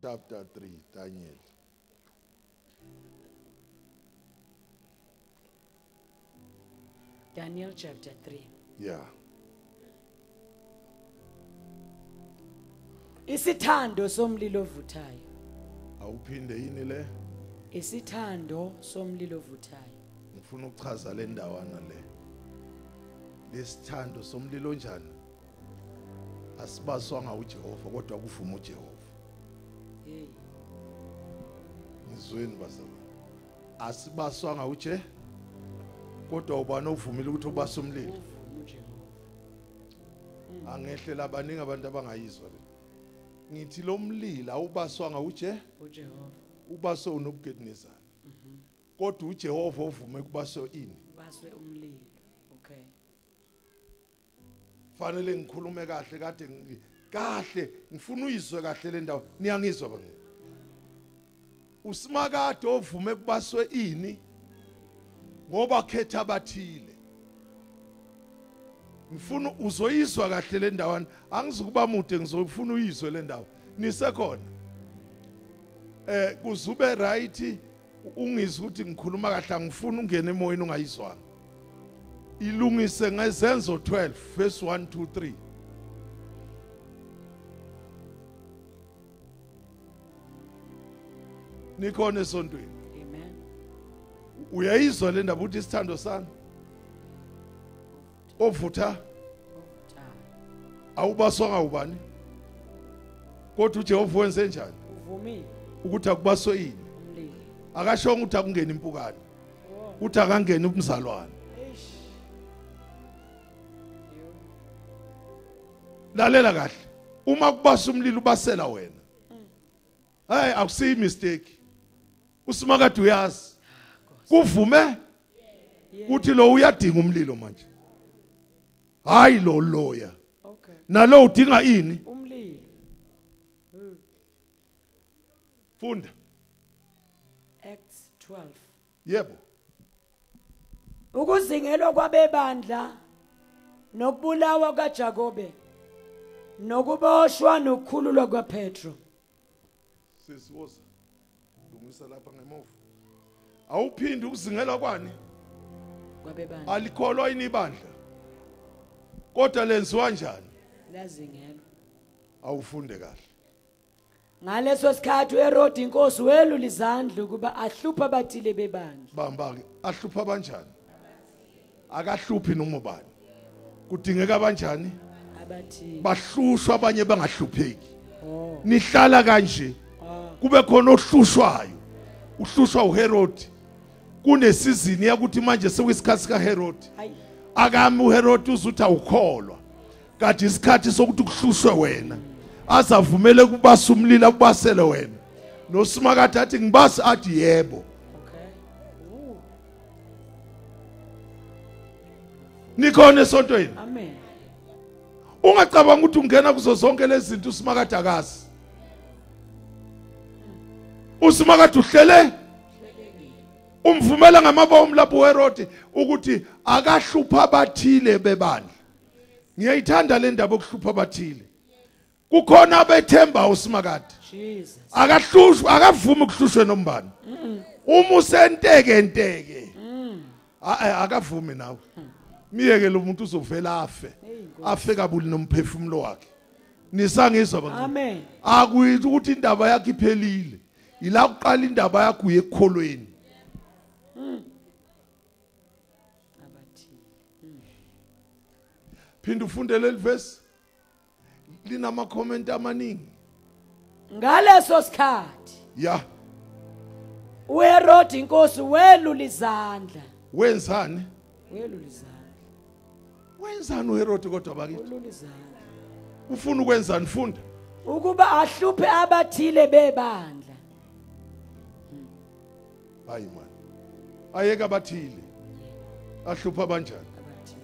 chapter 3, Daniel. Daniel chapter 3. Yeah. Isithando somlilo ovuthayo. Awuphinde yini le? Isithando somlilo ovuthayo. Ngifuna ukuchaza le ndawana le. Lesithando somlilo onjani? Asibaswanga uJehova kodwa kuvuma uJehova. Hey. Ngizweni basaba. Asibaswanga uJe kodwa ubani ovumile ukuthi ubase umlilo. Angehlela abaningi abantu abangayizwa le. Ngithi lo mlilo awubaswanga uJehova. Ubase unobugedenezana. Kodwa uJehova uvume kubase ini? Baswe umlilo. Okay. Fanele ngikhulume kahle kade kahle ngifuna uyizwe kahle le ndawo. Niyangizwa bani? Usimakade ovume kubaswe ini? Ngoba khetha abathile. Ngifuna uzoyizwa kahle le ndawo. Angizukuba mude ngizofuna uyizwe le ndawo. Nisekhona. Kuzube right ungizwe ukuthi ngikhuluma kahle ngifuna ungene emoyeni ungayizwanga. Ilungise ngezenzo 12 verse 1 to 3. Nikhona esontweni. Amen. Uyayizwa le ndaba ukuthi isithando sami ovutha awubaswanga ubani? Kodwa uJehova wenze njani? Uvumile ukuthi akubaswe yini? umlilo. Akashonga ukuthi akungena impukane. Uthi akangena umzalwane. Lalela kahle. Uma kubasa umlilo ubasela wena. Hayi akusiyi mistake. Usimakade uyazi. Kuvume uthi lo uyadinga umlilo manje. Hayi lo loya. Okay. Nalo udinga ini? Umlilo. Funda. Acts 12. Yebo. Ukuzingelwa kwabebandla nokubulawa kaJakobe nokuboshwa nokukhululwa kwaPetro. Sisiwoza. Lungisa lapha ngemuva. Awuphindi ukuzingela kwani? Kwabebandla. Alikholwa yini ibandla? Kodwa lenziwa kanjani? Lazingelwa. Awufunde kahle. Ngaleso sikhathi uHerod inkosi welula izandla kuba ahlupha abathile bebandla. Bamba ke ahlupha kanjani? Akahluphi noma ubani. Kudingeka kanjani? Abathile. Bahlushwa abanye bangahlupheki. Oh. Nihlala kanje. Kube khona ohlushwayo. Uhlushwa uHerod. Kunesizini yakuthi manje sekuyisikhathi kaHerod. Hayi. Akami uHerod uzuthi awukholwa. Kanti isikhathi sokuthi kuhlushwe wena. Azavumele kubasa umlilo akubasele wena. Nosimakade athi ngibasi athi yebo. Okay. Nikhona esontweni. Amen. Ungacabanga ukuthi ungena kuzo zonke lezi zinto usimakade akazi. Usimakade uhlele umvumela ngamabomu lapho uHerod ukuthi akahlupha abathile bebandla. Ngiyayithanda le ndaba okuhlupha abathile. Kukhona abethemba usimakade. Jesus. Akahlushwa akavumi ukuhlushwe nombani. Uma usenteke. Akavumi nawe. Miyeke lo muntu uzovela afe. Afe kabuli nomphefumulo wakhe. Nisangizwa bani? Amen. Akuyithi ukuthi indaba yakhe iphelile. Ila uqala indaba yakho uyekholweni. Phinda ufunde leli verse. Linama comment amaningi. Ngaleso sikhathi Ya, uHerod inkosi welula izandla. wenzani? Welula izandla. Wenzani uHerod kodwa bakithi? Welula izandla. Ufuna ukwenzani funda? Ukuba ahluphe abathile bebandla. Hayi man. Ayeka abathile. Ahlupha kanjani? Abathile.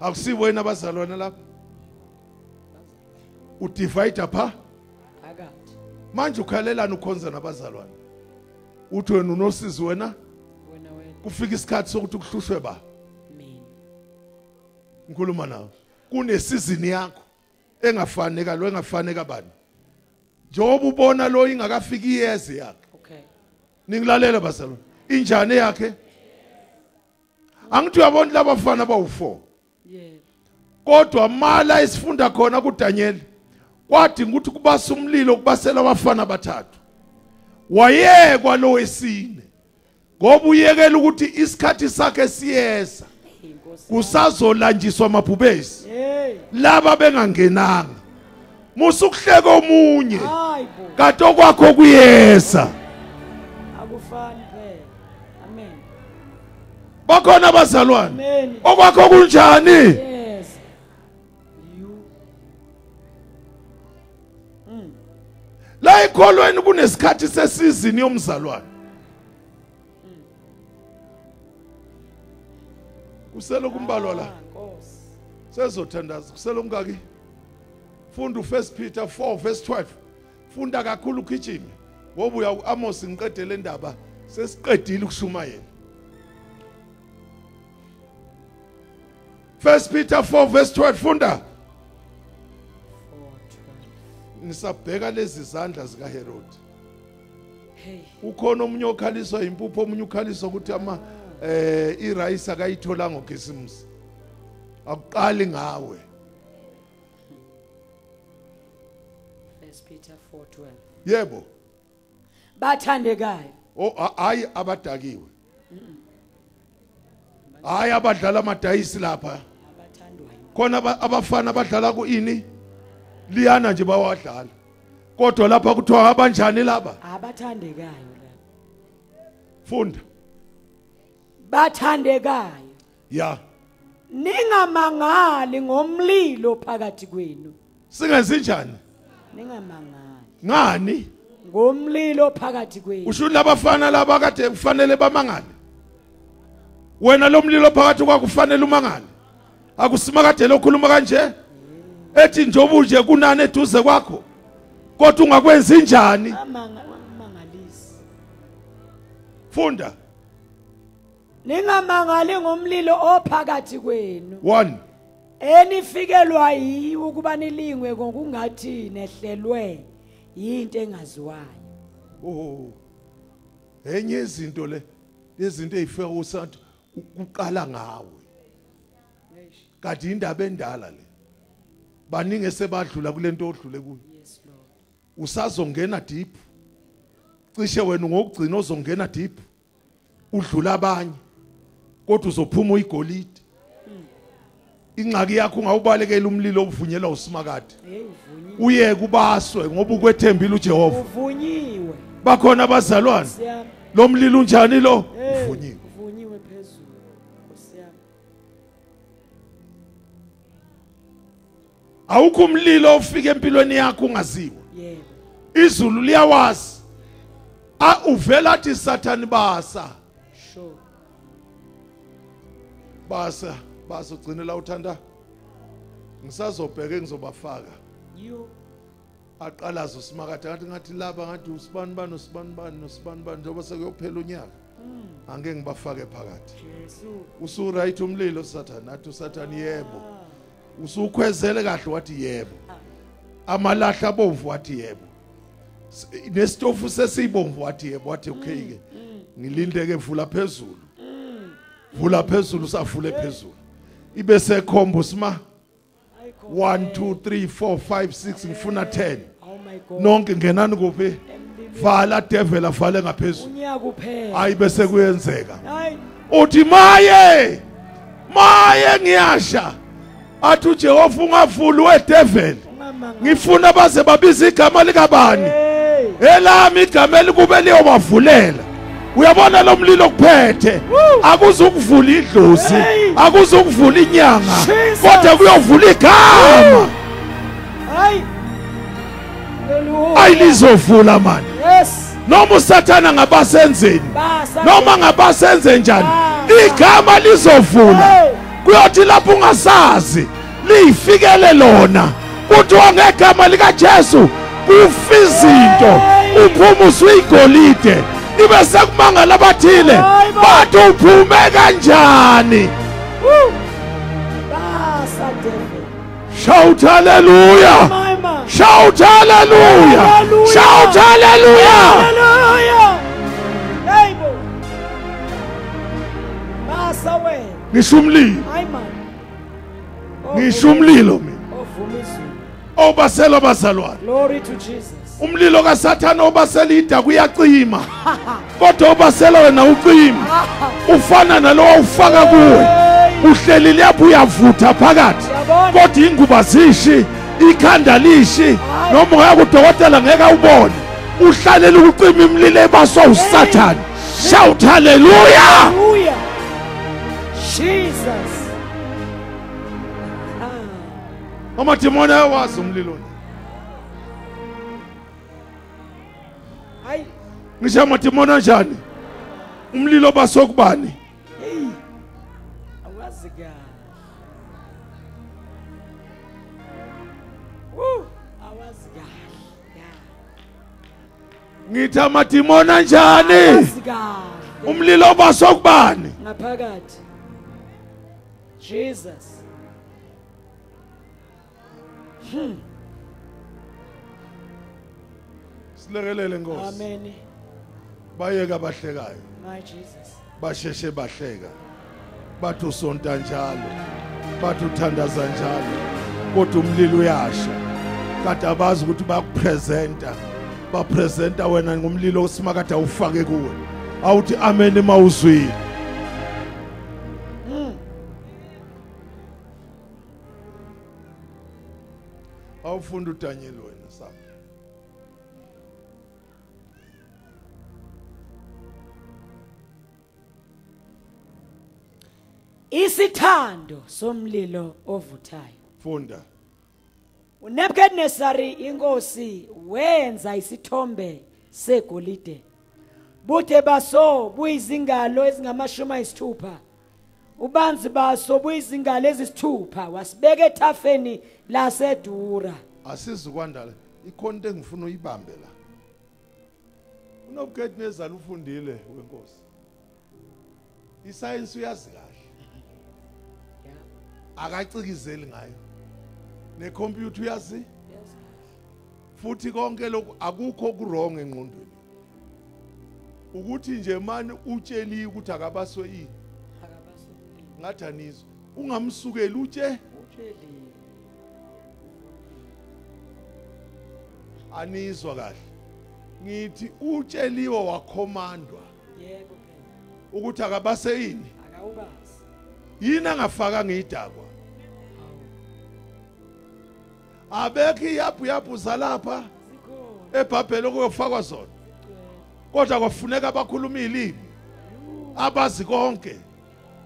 Akusibo wena abazalwana lapha. Udivide apha. Phakathi. Manje ukhalelana ukhonza nabazalwana. Uthi wena unosizi wena Wena kufika isikhathi sokuthi kuhlushwe ba. mina. Ngikhuluma nawe. Kunesizini yakho engafaneka lo engafaneka bani. njengoba ubona lo ingakafiki iyeze yakhe. Okay. Ningilalela bazalwane. Injane yakhe. Angithi uyabona laba bafana abawu4. Yebo. Kodwa mala isifunda khona kuDaniel. Kwathi ukuthi kubasa umlilo kubasela abafana abathathu. Wayekwa lo wesine. Ngoba uyekela ukuthi isikhathi sakhe siyeza. Kusazolanjiswa amabhubesi. Laba bengangenanga. Musukuhleka omunye. Kanti okwakho kuyeza. Akufani phela. Amen. Bakhona abazalwane. Amen. Okwakho kunjani? Yes. You. La ikholweni kunesikhathi sesizini yomzalwane. Kuselo kumbalwa la. Nkosi. Sezothandaza kuselo mkaki. Funda uFirst Peter 4 verse 12. Funda kakhulu ukugijima. Ngoba uya uAmos ngiqedele indaba sesiqedile ukushumayela. First Peter 4 verse 12 funda. Nisabheka lezi zandla zika Herod. Hey. Ukhona omunye okhaliswa impupho omunye ukhaliswa ukuthi irice akayithola ngoKhisimusi. Akuqali ngawe. First Peter 4:12. Yebo. Bathandekayo. Hayi abadakiwe. Hayi abadlala amadayisi lapha. Abathandwayo. Khona abafana abadlala kuini liyana nje bawadlala. Kodwa lapha kuthiwa abanjani laba? Abathandekayo la. Funda. Bathandekayo. Ya. Ningamangali ngomlilo phakathi kwenu. Singenzi njani? Ningamangali. Ngani? Ngomlilo phakathi kwenu. Usho labafana laba kade kufanele bamangale. Wena lo mlilo phakathi kwakho kufanele umangale. Akusimakade lokhuluma kanje. Ethi njoba nje kunani eduze kwakho. Kodwa ungakwenza njani? Amangalisi. Funda. Ningamangali ngomlilo ophakathi kwenu. 1. Enifikelwa yi ukuba nilingwe ngokungathi nehlelwe yinto engaziwayo. Oh. Enye izinto lezinto ezifika usathi ukuqala ngawe. Kanti indaba endala le. Baningi sebadlula kulento odlule kuyo. Yes Lord. Usazongena deep. Cishe wena ngokugcina ozongena deep. Udlula abanye. Kodwa uzophuma uyigolide. Ingxaki yakho ungawubalekela umlilo ovunyelwa usimakade. Uye kubaswe ngoba ukwethembile uJehova. Uvunyiwe. Bakhona abazalwane. Lo mlilo unjani lo? Uvunyiwe. Uvunyiwe phezulu. Nkosiyami. Awukho umlilo ofika empilweni yakho ungaziwa. Yebo. Izulu liyawazi. Uvela athi uSathane basa. Sure. Basa ugcinela uthanda. Ngisazobheka ngizobafaka. You. Aqalaza usimakade ngathi laba ngathi usibanibani njengoba sekuyophela unyaka. Angeke ngibafake phakathi. Jesu. Usuright umlilo uSathane athi uSathane yebo. Usukhwezele kahle wathi yebo. Amalahla abomvu wathi yebo. Nesitofu sesibomvu wathi yebo wathi okay ke. Ngilinde ke vula phezulu. Vula phezulu safule phezulu. Ibe sekhombo sima 1 2 3 4 5 6 ngifuna 10. Oh my God. Nonke ngenani kuphi? Vala devil avale ngaphezulu. Unyaka kuphela. Hayi bese kuyenzeka. Hayi. Uthi maye ngiyasha. Athi uJehova ungavuli wedevil. Ngifuna baze babiza igama likabani. Elami igama elikube liyobavulela. Uyabona lo mlilo kuphethe. Akuzukuvula idlozi, akuzukuvula inyanga, kodwa kuyovula igama. Hayi. Hallelujah. Ayilizovula manje. Yes. Noma uSathane ngabasenzeni. Noma ngabasenze njani. Igama lizovula. Kuyothi lapho ungasazi liyifikele lona. Kuthiwa ngegama lika Jesu kufa izinto. Uphuma usuyigolide. Ibe sekumangala abathile bathi uphume kanjani. Basa devil. Shout hallelujah. man. Shout hallelujah. Hallelujah. Shout hallelujah. Hallelujah. Hey bo. Masa we. Ngisho umlilo. Hayi man. Ngisho umlilo mina. Ovuma izulu. Obaselo bazalwane. Glory to Jesus. Umlilo kaSathane obasela ida kuyacima. Kodwa obasela wena ucima. Ufana nalowo ufaka kuwe. Uhleli lapho uyavutha phakathi. Kodwa inguba zishi, ikhanda lishi, noma uya kudokotela ngeke ubone. Uhlalela ukucima imlilo ebaswa uSathane. Shout hallelujah. Hallelujah. Jesus. Amadimoni ayawazi umlilo. Hayi. Ngisho amadimoni kanjani? Umlilo basokubani? Hey. Awazi ka. Awazi ka. Ngithi amadimoni kanjani? Awazi ka. Umlilo basokubani? Ngaphakathi. Jesus. Silekelele Nkosi. Amen. Bayeka abahlekayo. My Jesus. Basheshe bahleka. Bathi usonta njalo. Bathi uthandaza njalo. Kodwa umlilo uyasha. Kade abazi ukuthi bakupresenta. Bapresenta wena ngomlilo osimakade awufake kuwe. Awuthi amen mawuzwile. Awufunda uDaniel wena sami. Isithando somlilo ovuthayo. Funda. uNebukadnezar inkosi wenza isithombe segolide. Buthe baso buyizingalo ezingamashumi ayisithupha. Ubanzi baso buyizingalo ezisithupha wasibeka ethafeni laseDura. Asizukwandala ikhona into engifuna uyibambe la. uNebukadnezar ufundile wenkosi. Isayensi uyazi kahle. Akacikizeli ngayo. Necomputer uyazi? Futhi konke lokhu akukho kurong engqondweni. Ukuthi nje manje utsheli ukuthi akabaswe yini. Ngathi anizwe. Ungamsukeli utsheli. Anizwa kahle. Ngithi utsheliwe wakhomandwa. Yebo phela. Ukuthi akabase yini? Akawubazi. Yini angafaka ngidakwa. Abekhi yaphu zalapha eBhabhele okuyofakwa zona. Kodwa kwafuneka abakhuluma ilimi. Abazi konke.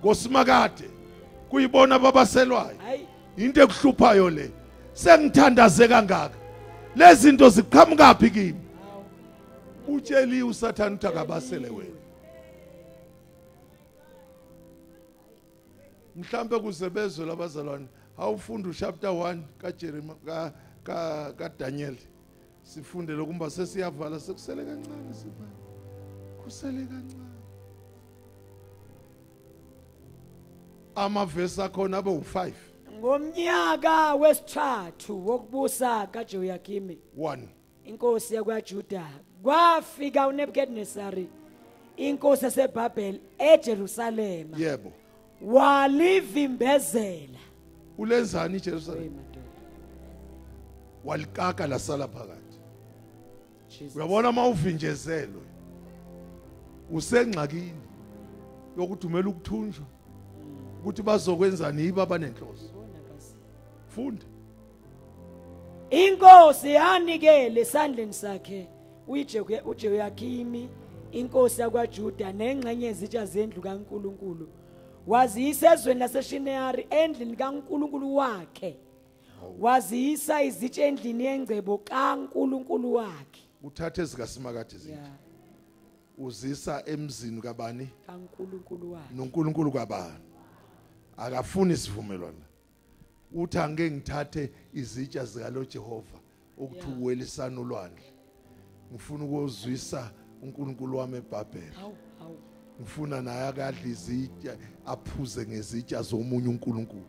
Ngosimakade kuyibona babaselwayo. Into ekuhluphayo le. Sengithandaze kangaka. Lezi zinto ziqhamukapi kimi? Utsheli uSathane ukuthi akabasele wena. Mhlambe kuzebezwe labazalwane awufunda uchapter 1 kaJeremiah kaDaniel sifunde lokumba sesiyavala sekusele kancane sivala kusele kancane amavesi akhona abe u5 ngomnyaka wesithathu wokubusa kaJehoyakhimi 1 inkosi yakwaJuda kwafika uNebukadnezar inkosi yaseBhabhele eJerusalema yebo walivimbezela ulenzani iJerusalem walikaka lasala phakathi uyabona mawuvinjezelwe usengxakini yokuthi umele ukuthunjwa ukuthi bazokwenzani ibaba nenhloso funda inkosi yanikele esandleni sakhe uJehoyakhimi inkosi yakwaJuda nengxenye ezitsha zendlu kaNkuluNkulu waziyisa ezweni laseShineyari endlini kaNkuluNkulu wakhe waziyisa izitsha endlini yengcebo kaNkuluNkulu wakhe uthathe ezikasimakade izinto uzisa emzini kabani kaNkuluNkulu wakhe noNkulunkulu kabani akafuni isivumelwano uthi angeke ngithathe izitsha zika lo Jehova ukuthi uwelisana ulwandle ngifuna ukuzwisa uNkulunkulu wami eBhabhele ngifuna naye akadla izitsha aphuze ngezitsha zomunye uNkulunkulu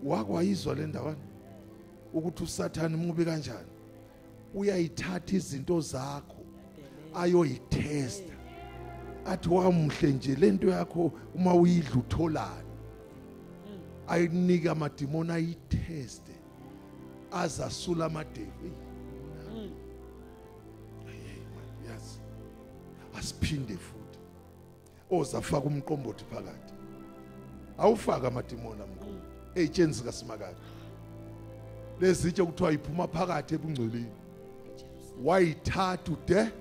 wakwayizwa le ndawana ukuthi uSathane mubi kanjani uyayithatha izinto zakho ayoyitesta athi wamuhle nje lento yakho uma uyidla utholana ayinika amadimoni ayiteste azasula amadevu yes asiphinde futhi ozafaka umqombothi phakathi awufaka amadimoni amkhulu etshenzika simakade lezitshe kuthiwa iphuma phakathi ebungcoleni wayithatha ude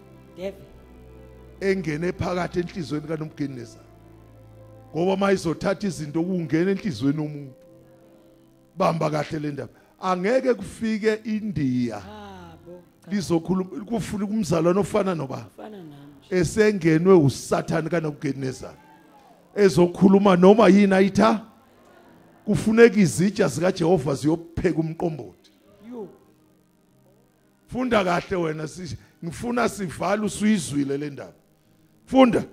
engene phakathi enhlizweni kaNomgeneza ngoba mayizothatha izinto ukungena enhlizweni yomuntu bamba kahle le ndaba angeke kufike India lizokhuluma kufuna kumzalwane ofana noba esengenwe uSathane kaNomgeneza ezokhuluma noma yini ayitha kufuneka izitsha zika Jehova ziyopheka umqombothi funda kahle wena ngifuna sivala usuyizwile le ndaba funda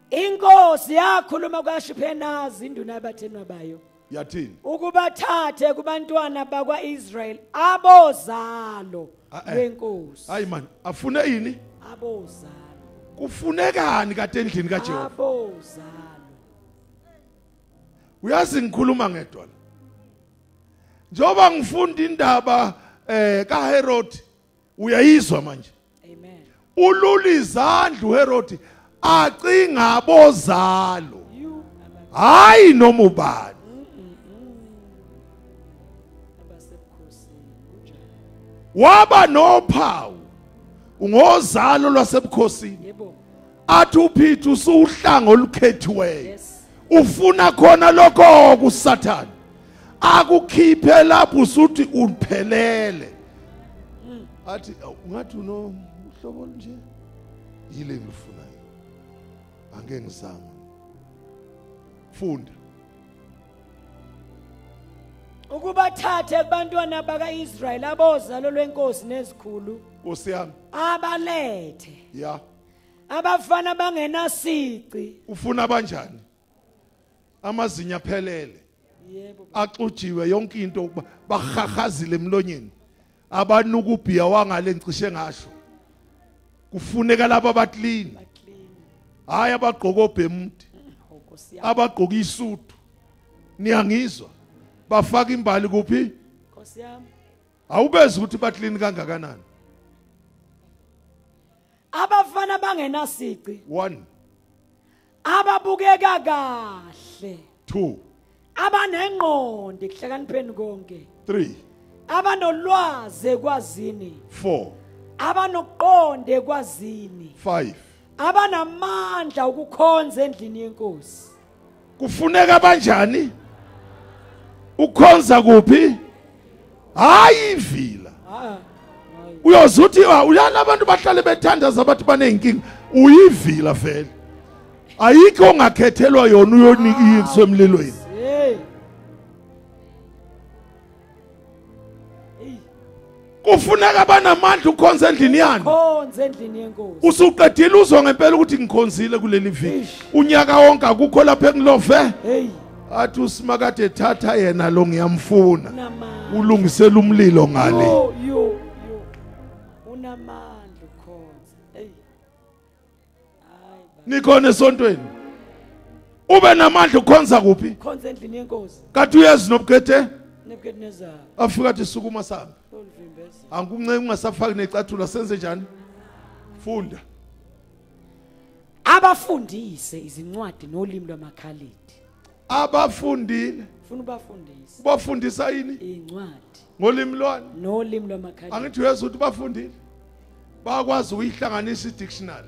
inkosi yakhuluma kwaShiphenazi induna yabathenwa bayo yathini ukubathathe kubantwana bakwaIsrael abozalo wenkosi hayi man afune yini abozalo kufunekani kade endlini kaJehova abozalo uyazi ngikhuluma ngedwa njoba ngifunda indaba kaHerod uyayizwa manje amen ulula izandla uHerod acinga abozalo hayi noma ubani waba nophawu ungozalo lwasebukhosini yebo athi uPeter usuhlanga olukhethiweyo ufuna khona lokho kuSathane akukhiphe lapho usuthi uphelele athi ungathi uhlobo nje yile ngifunayo angeke ngizama funda ukubathathe kubantwana bakaIsrael abozalo lwenkosi nezikhulu osiyami abalethe ya abafana bangenasici ufuna banjani amazinya phelele yebo axujiwe yonke into ukuba bahahazile emlonyeni abanuka ubhiya wangale ngicishe ngasho kufuneka laba abaklini hayi abagqoka obhemudi abagqoka isuthu niyangizwa bafaka imbali kuphi Nkosi yami awubezi ukuthi baklini kangakanani abafana bangenasici 1 ababukeka kahle 2 abanengqondo ekuhlakanipheni konke 3 abanolwazi ekwazini 4 abanokuqonda ekwazini 5 abanamandla ukukhonza endlini yenkosi kufuneka banjani ukhonza kuphi hayi ivila uyozuthi uyana abantu bahlale bethandaza abathi banenkinga uyivila vele ayikho ongakhethelwa yona uyonikiswa emlilweni kufuneka banamandla ukhonza endlini yani khonza endlini yenkosi usuqedile uzwa ngempela ukuthi ngikhonzile kuleli viki unyaka wonke akukho lapha engilove hey athi usimakade ethatha yena lo ngiyamfuna unamandla ulungisela umlilo ngale yo unamandla ukhonza hey hayi nikhona esontweni ube namandla ukhonza kuphi khonza endlini yenkosi kathi uyazi nobukhethe Nebukadnezar afika athi sukuma sami olivimbeza anguncenga ungasafaki necathula senze njani funda abafundise izincwadi nolimi lwamakhalidi abafundile ufuna ubafundise bafundisa yini incwadi ngolimi lwani nolimi lwamakhalidi angithi uyeza ukuthi bafundile bakwazi uyihlanganisa i-dictionary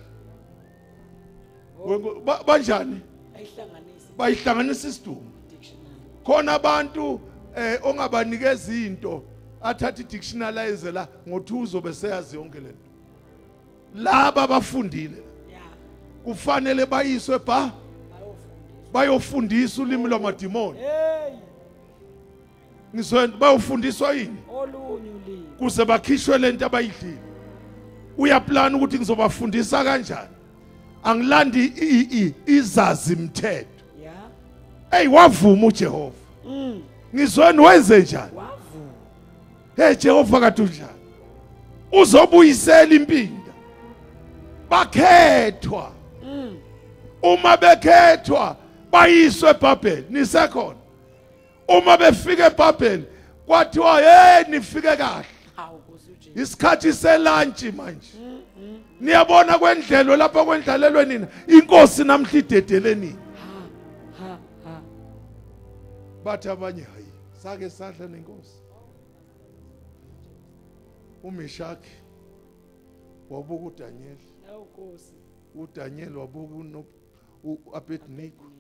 banjani ayihlanganise bayihlanganisa isidumbu dictionary khona abantu ongabanikeza into athatha i-dictionary ayeze la ngothuzo beseyazi yonke lento laba bafundile yeah kufanele bayiswe bayofundisa ulimi lwamadimoni hey ngizwe bayofundiswa yini olunye ulimi kuze bakhishwe lento abayidlile uyaplana ukuthi ngizobafundisa kanjani angilandi izazi mthetho yeah hey wavuma uJehova ngizweni wenze njani wavuma hey Jehova kathunjani uzobuyisela impinda bakhethwa uma bekhethwa bayiswe eBhabheli nisekhona uma befika eBhabheli kwathiwa hey nifike kahle isikhathi selunch manje niyabona kwendlelo lapha kwendlalelwe nina inkosi namhla idedeleni bathi abanye hayi sake sadla nenkosi uMeshaki wabuka uDaniel awukosi uDaniel wabuka uAbednego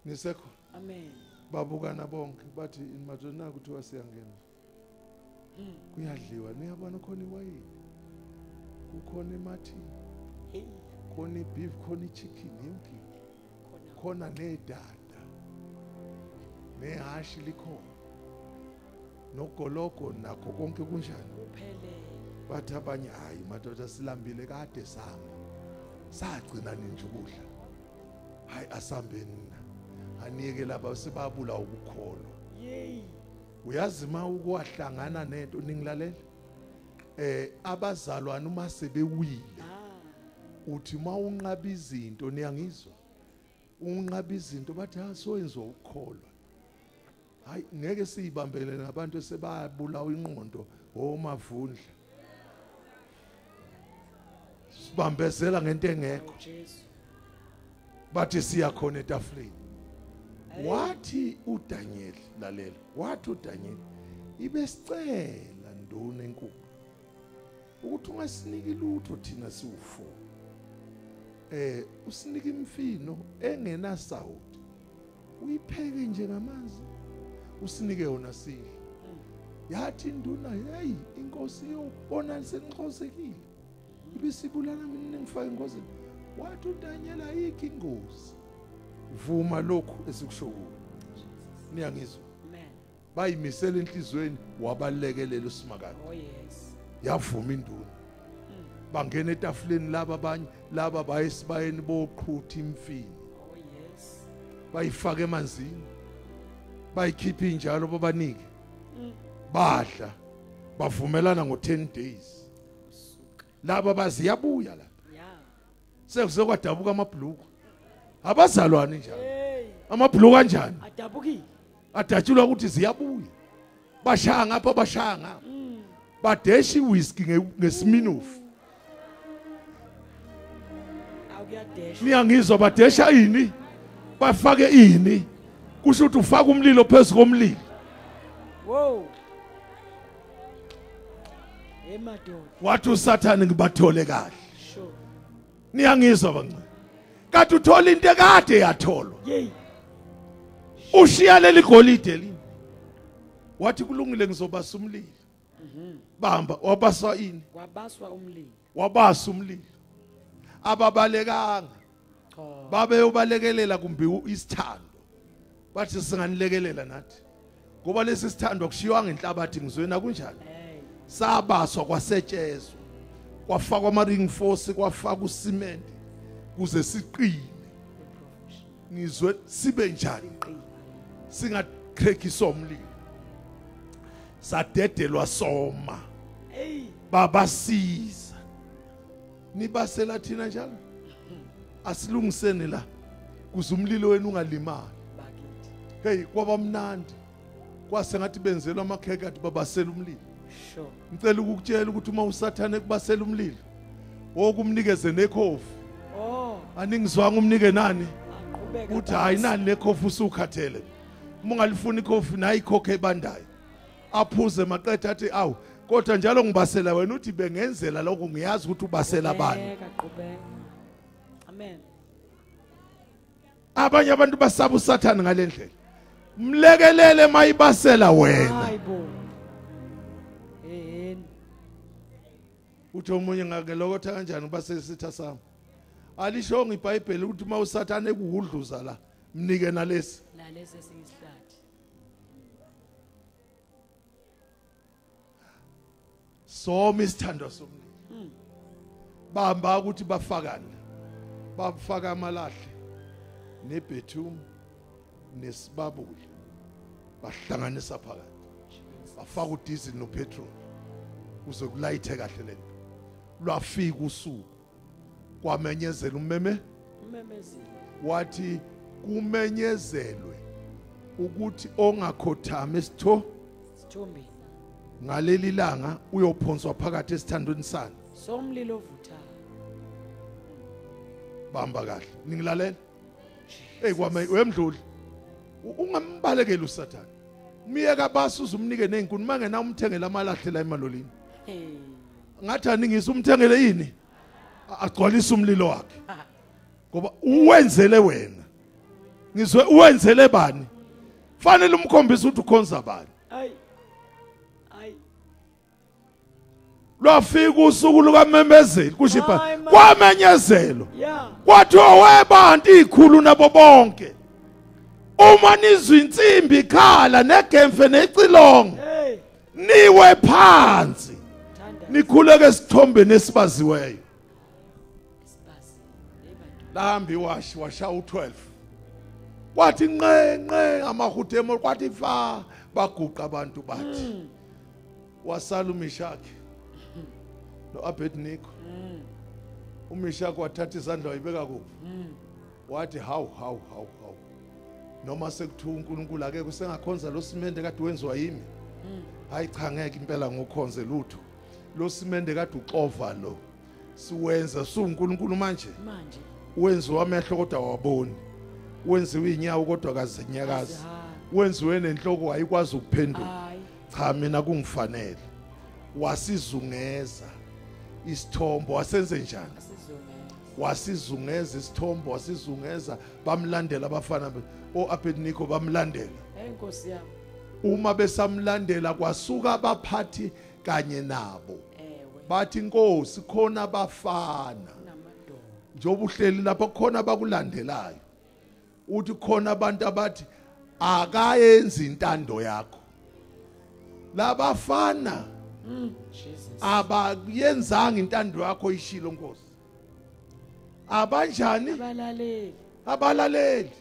nisekho amen babukana bonke bathi imadona kuthiwa siyangena kuyadliwa niyabona khona iwayini kukhona imathi khona ibeef khona ichicken yonke khona nedada nehashi likhona nogologo nakho konke kunjani kuphele bathi abanye hayi madoda silambile kade samba sagcina ninje ukudla hayi asambeni anike laba sibabula ukukholwa yey uyazi ma ukwahlangana nento ningilalela abazalwane uma sebewile uthi ma unqaba izinto niyangizwa unqaba izinto bathi asoyenza ukukholwa hayi ngeke siyibambele nabantu esebayabulawa inqondo oMavundla sibambezela ngento engekho bathi siyakhona etafuleni wathi uDaniel lalela wathi uDaniel ibesicela nduna enkulu ukuthi ungasiniki lutho thina siwufo usinike imfino engena sawuti uyipheke nje ngamanzi usinike yona sidle yathi induna hey inkosi yobona senixhosekile ibisibulala mina ngifaka inkosi wathi uDaniel ayikho ingozi vuma lokhu esikushoyo niyangizwa amen bayimisela enhlizweni wabalekelela uSimakade oh yes yavuma induna bangena etafuleni laba abanye laba bayisibayeni boqhutha imfini oh yes bayifaka emanzini bayikhipha injalo babanike badla bavumelana ngo10 days laba baziyabuya la yeah sekuzokadabuka amabhluku abazalwane njalo hey amabhluku kanjani adabuki adatshulwa ukuthi ziyabuya bashaya ngapha bashaya ngapha badeshi whisky ngesiminufu awuyadesh niyangizwa badesha ini bafake ini kusho ukuthi ufaka umlilo phezulu komlilo wow emadoda wathi uSathane ngibathole kahle sure niyangizwa bancane kade uthola into ekade yatholwa yey ushiya leli golide lini wathi kulungile ngizobasa umlilo bamba wabasa ini wabaswa umlilo wabasa umlilo ababalekanga babeyobalekelela kumbe isithando bathi singanilekelela nathi ngoba lesi sithando kushiwa ngenhlabathi ngizwena kunjani hey sabaswa kwasetshezwa kwafakwa ama ring force kwafaka ucement kuze siqine ngizwe sibe njani singakhrekisa umlilo sadedelwa soma hey babasiza nibasela thina njalo asilungisene la kuze umlilo wenu ungalimali bakithi hey kwabamnandi kwase ngathi benzelwa amakheke athi babasela umlilo sure ngicela ukukutshela ukuthi uma uSathane kubasela umlilo okumnikeze nekhofu oh aningizwanga umnike nani aqhubeka uthi hayi nani nekhofu usukhathele uma ungalifuna ikhofi nayi ikhokhe ebandayo aphuze maqedwe athi awu kodwa njalo ngibasela wena uthi bengenzela lokho ngiyazi ukuthi ubasela abantu aqhubeka amen abanye abantu basaba uSathane ngalendlela mlekelele mayibasela wena hayibo uthi omunye ngakelokotha kanjani basesitha sami alisho ngiBhayibheli ukuthi uma uSathane kuhudluza la mnike nalesi siyisihlathi soma isithando somlilo bamba ukuthi bafakane bafaka amalahle nebethum nesibabuli bahlanganisa phakathi afaka udiesel nopetrol uzokulayithe kahle lento lwafika usuku kwamenyezela umemezelo wathi kumenyezelwe ukuthi ongakhothama Sithombe ngaleli langa uyophonswa phakathi esithandweni sani somlilo vutha bamba kahle ningilalela kwame wemdluli ungambalekela uSathane miyeka basi uzumnike nezinkuni mangena umthengela amalahlela emalolini ngathi aningisa umthengele yini agcwalisa umlilo wakhe ngoba uwenzele wena ngizwe uwenzele bani fanele umkhombisa ukuthi ukhonza bani hayi lwafika usuku lukamemezeli kushipha kwamenyezelo kwathi owebantu izikhulu nabo bonke uma nizwa insimbi ikhala negemfe necilongo niwe phansi nikhuleke esithombeni esibaziweyo lahambi washa u12 kwathi nqe amahutemo kwathi fa baguqa abantu bathi wasala uMishaki no Abednego uMishaki wathatha izandla wayibeka kuphi wathi hawu noma sekuthiwa uNkulunkulu ake kusengakhonza lo simende kade wenziwa yimi hayi cha ngeke impela ngokhonze lutho lo simende kade uxova lo siwenza uNkulunkulu manje wenziwa amehlo kodwa waboni wenziwe inyawo kodwa kazenyakazi wenziwe nenhloko ayikwazi ukuphendula cha mina kungifanele wasizungeza isithombo wasenze njani wasizungeza isithombo wasizungeza bamlandela abafana oAbednego bamlandela enkosi yami uma besamlandela kwasuka abaphathi kanye nabo bathi inkosi khona abafana njoba uhleli lapha khona abakulandelayo uthi khona abantu abathi akayenzi intando yakho labafana abayenzanga intando yakho ishilo Nkosi abanjani abalaleli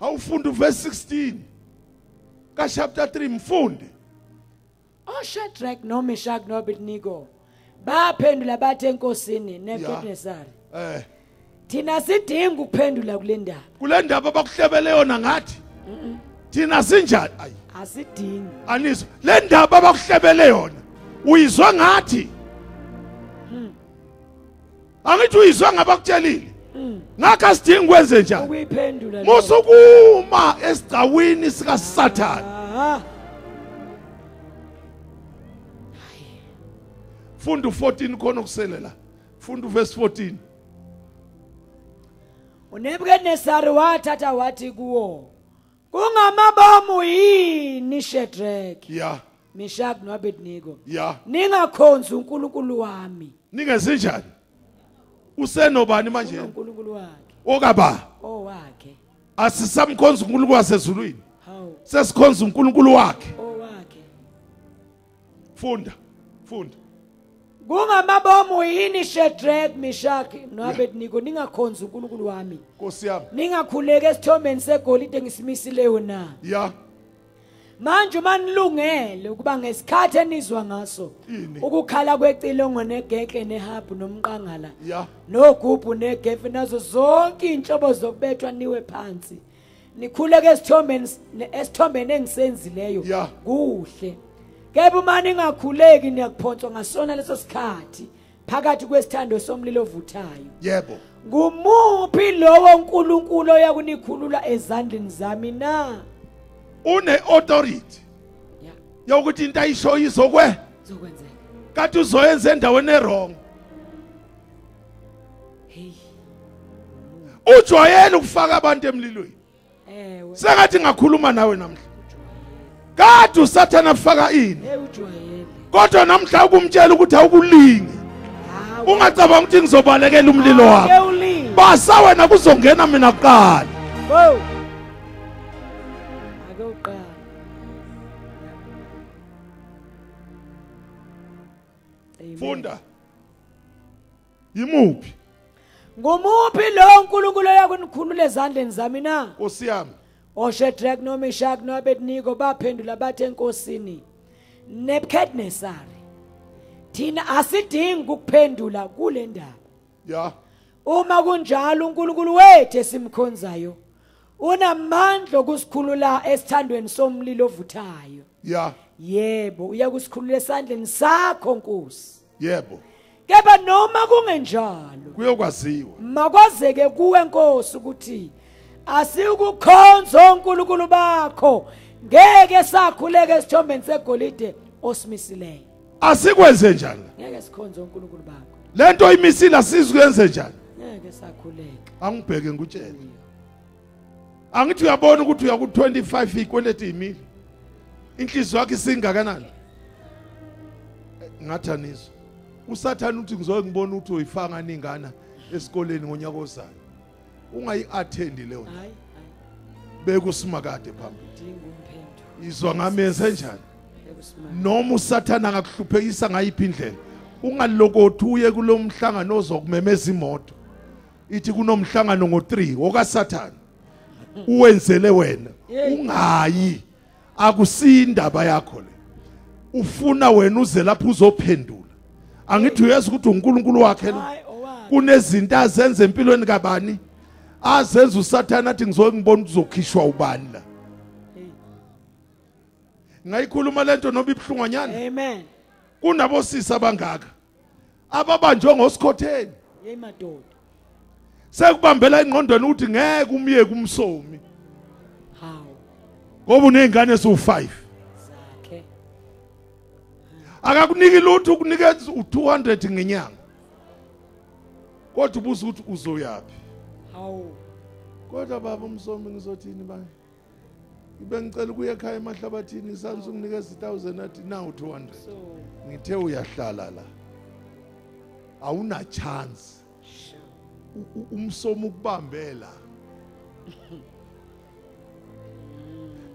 awufunda uverse 16 ka chapter 3 mfunde Shadrach no Meshach no Abednego baphendula bathi enkosini Nebukadnezari thina sidinga ukuphendula kule ndaba bakuhlebele yona ngathi thina sinjani asidingi aniswa le ndaba bakuhlebele yona uyizwa ngathi angithi uyizwa ngabakutshelile ngakho sidinga ukwenze njani ukuyiphendula musukuma esigcawini sika Sathane funda u14 khona ukuselela funda uverse 14 uNebukadnezari wathatha wathi kuwo kungamabomu yini Shadrach Meshach no Abednego ningakhonzi uNkulunkulu wami ningezinjani usenobani manje uNkulunkulu wakhe okaba owakhe asisamkhonza uNkulunkulu wasezulwini sesikhonza uNkulunkulu wakhe owakhe funda kungamabomu yini Shadrach Meshach no Abednego ningakhonzi uNkulunkulu wami Nkosi yami ningakhuleka esithombeni segolide ngisimisileyo na manje manilungele ukuba ngesikhathi enizwa ngaso ukukhala kwecilongo negekle nehabhu nomqangala nogubhu negefe nazo zonke inhlobo zokubethwa niwe phansi nikhuleke esithombeni engisenzileyo kuhle kepha uma ningakhuleki niyakuphonswa ngasona leso sikhathi phakathi kwesithando somlilo ovuthayo yebo ngumuphi lowo uNkulunkulu oyakunikhulula ezandleni zami na une authority yokuthi into ayisho izokwenzeka kade uzoyenza endaweni errong ujwayele ukufaka abantu emlilweni sengathi ngakhuluma nawe namhla kade uSathane afaka ini kodwa namhla ukumtshela ukuthi awukulingi ungacabanga ukuthi ngizobalekela umlilo wakho basa wena kuzongena mina kuqala funda yimuphi ngumuphi lo uNkulunkulu oyakunikhulula ezandleni zami na Nkosi yami Shadrach no Meshach no Abednego baphendula bathi enkosini Nebuchadnezzar thina asidingi ukuphendula kule ndaba. Yeah. Uma kunjalo uNkulunkulu wethu esimkhonzayo unamandla okusikhulula esithandweni somlilo ovuthayo. Yeah. Yebo, uyakusikhulula esandleni sakho Nkosi. Yebo. Kepha noma kungenjalo Kuyokwaziwa. makwazeke kuwe Nkosi ukuthi asikukhonza uNkulunkulu bakho ngeke sakhuleke esithombeni segolide osimisileyo. Asikwenze njani? Ngeke sikhonze uNkulunkulu bakho. Lento imisila sizikwenze njani? Ngeke sakhuleka. Angibheke ngutshela. Angithi uyabona ukuthi uya ku 25 ikweleti imili. Inhliziyo yakhe isingakanani? Ngathanizwa. uSathane uthi ngizongibona ukuthi uyifanga ningana esikoleni ngonyaka ozayo. Ungayi-attend leyo. Hayi. Beka usimakade phambili. Dinga umphendula. Izwa ngamenze njani? Noma uSathane angakuhluphekisa ngayiphi indlela. Ungalokothi uye kulomhlangano ozokumemeza imoto. Ithi kunomhlangano ngo3 okaSathane. Uwenzele wena. Ungayi. Akusindaba yakho le. Ufuna wena uze lapho uzophendula. Angithi uyazi ukuthi uNkulunkulu wakhe lo. Kunezinto azenze empilweni kabani. Azenza uSathane athi ngizongibona uzokhishwa ubani la. Ngayikhuluma lento noba ibhlunganyana. Amen. Kunabosisi abangaka ababanjwe ngosikhotheni. Hey madoda. Sekubambela ingqondweni ukuthi ngeke umyeke umsomi. Hawu. Ngoba unezingane ezu5. Zakhe. Akakuniki lutho ukunikeza u200 ngenyanga. Kodwa ubuza ukuthi uzoyapi. Hawu. Kodwa baba umsomi ngizothini bani? Ibe ngicela ukuya ekhaya emahlabathini ngisanzu ukunikeza 1000 athi now 200. Ngithe uyahlala la. Awuna chance. Umsomo ukubambela.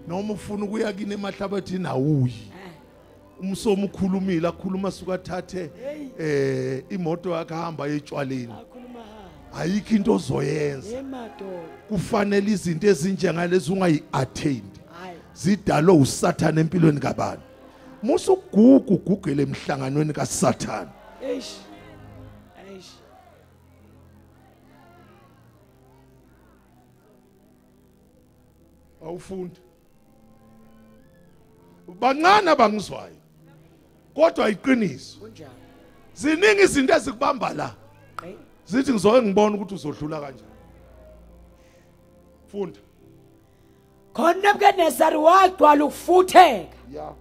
Noma ufuna ukuya kini emahlabathini awuyi. Umsomo ukhulumile akhuluma suka thathe imoto yakhe hamba etshwaleni. Ayikho into ozoyenza. Kufanele izinto ezinjengalezi ungayi-attend. Zidalo uSathane empilweni kabani. Musu ugugele emhlanganweni kaSathane. Eish. Awufunda. Bancane abangizwayo. Kodwa iqiniso. Kunjani? Ziningi izinto ezikubamba la. Zithi ngizoke ngibone ukuthi uzodlula kanjani. Funda. Khona Nebuchadnezzar wagcwala ukufutheka. Yeah.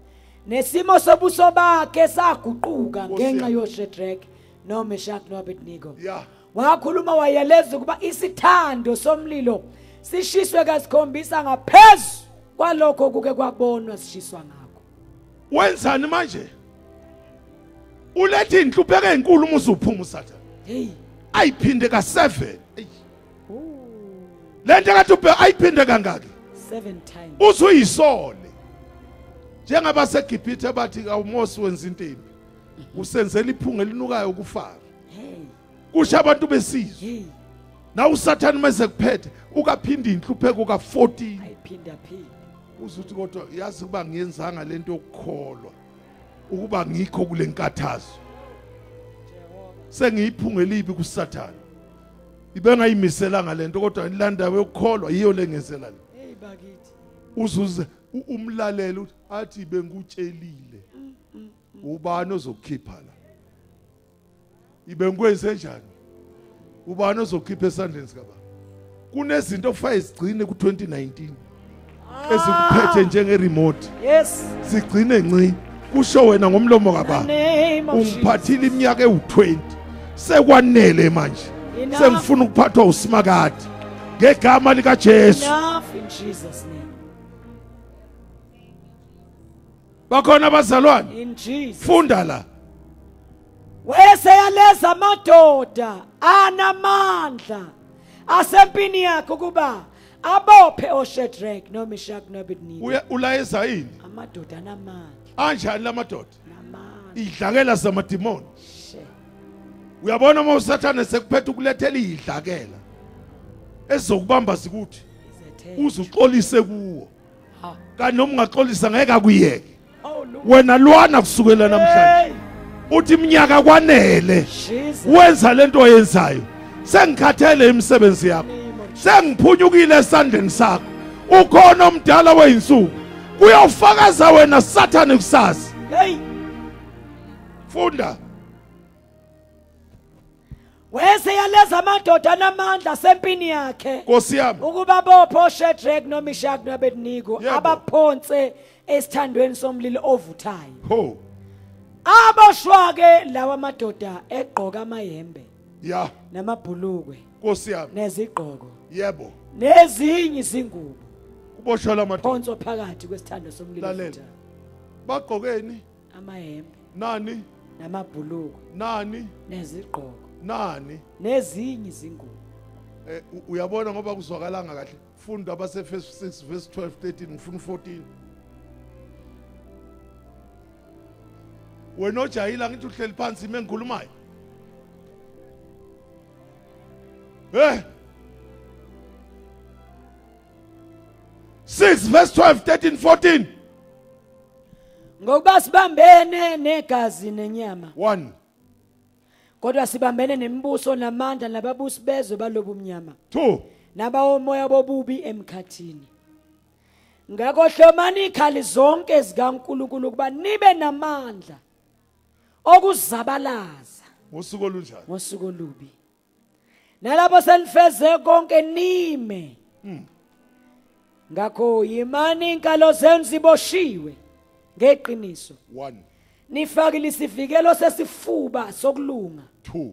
Nesimo sobuso bakhe saguquka ngenxa yoShadrach noMeshach noAbednego. Yeah. Wakhuluma wayeleza ukuba isithando somlilo sishiswe kasikhombisa ngaphezulu kwalokho kuke kwabonwa sishiswa ngakho. Wenzani manje? Ulethi inhlupheko ezinkulu uma uzuphuma uSathane. Hey. Ayiphinde ka7. Lento kathi ubhe ayiphinde kangaki? 7 times. Uzuyisole. Njengaba seGibhithe bathi awuMose wenza into embi. Usenzela iphunga elinukayo ukufara. Hey. Kusha abantu besizwe. Hey. Na uSathane mase kuphethe ukaphinda inhlupheko ka14. Ayiphinda phinda. Uzuthi kodwa yazi kuba ngiyenzanga lento yokukholwa. Ukuba ngikho kule nkathazo. Sengiyiphunga elibi kuSathane. Ibengayimiselanga lento kodwa ilanda yokukholwa yiyo lengenzela le. Hey bakithi. Uzuze umlalelo uthi athi bengutshelile. Ubani ozokhipha la? Ibengwenze njani? Ubani ozokhipha esandleni sikaba? Kunezinto ofanele zigcine ku2019. Ezikuphethe njenge remote. Yes. Sigcine ngci. Kusho wena ngomlomo kababa. Ungiphathile iminyaka ewu20. Sekwanele manje. Sengifuna ukuphathwa uSimakade. Ngegama lika Jesu. Enough in Jesus name. Bakhona abazalwane. In Jesus. Funda la. Weseyaleza amadoda anamandla asempini yakhe kuba abophe oShadrach noMeshach noAbednego. Ulayeza yini? Amadoda anamandla. Anjani lamadoda? Namandla. Idlakela zamadimoni. Uyabona uma uSathane sekuphethe ukulethela idlakela ezokubamba sikuthi uzuxolise kuwo. Kanti noma ungaxolisa ngeke akuyeke. Oh wena lwana kusukela namhlanje uthi iminyaka kwanele wenza lento oyenzayo sengikhathele imisebenzi yakho sengiphunyukile esandleni sakho ukhona omdala weinsuku uyofakaza wena Sathane kusasa funda wese yaleza amadoda namandla sempini yakhe Nkosi yami ukuba bopho Shadrach noMeshach noAbednego abaphonse esithandweni somlilo ovuthayo ho aboshwake lawa madoda egqoka amayembe ya namabhulukwe Nkosi yami nezigqoko yebo nezinye izingubo kuboshwa lamadoda phonso phakathi kwesithando somlilo ovuthayo bagqokeni amayembe nani namabhulukwe nani nezigqoko nani nezinye izingubo uyabona ngoba kuzwakalanga kahle funda abase verse 6 verse 12 13 ngifuna 14 wena ojayila ngithi uhleli phansi mengikhulumayo 6 verse 12 13 14 ngokuba sibambene negazi nenyama 1 kodwa sibambene nemibuso namandla nababusi bezwe balobu mnyama 2 nabawomoya bobubi emkhathini ngakho hlomani ikhali zonke zikaNkulunkulu kuba nibe namandla okuzabalaza ngosuku olunjani ngosuku olubi nalapho senifeze konke nime ngakho yimani inkalo zenu ziboshiwe ngeqiniso 1 nifakile isivikelo sesifuba sokulunga 2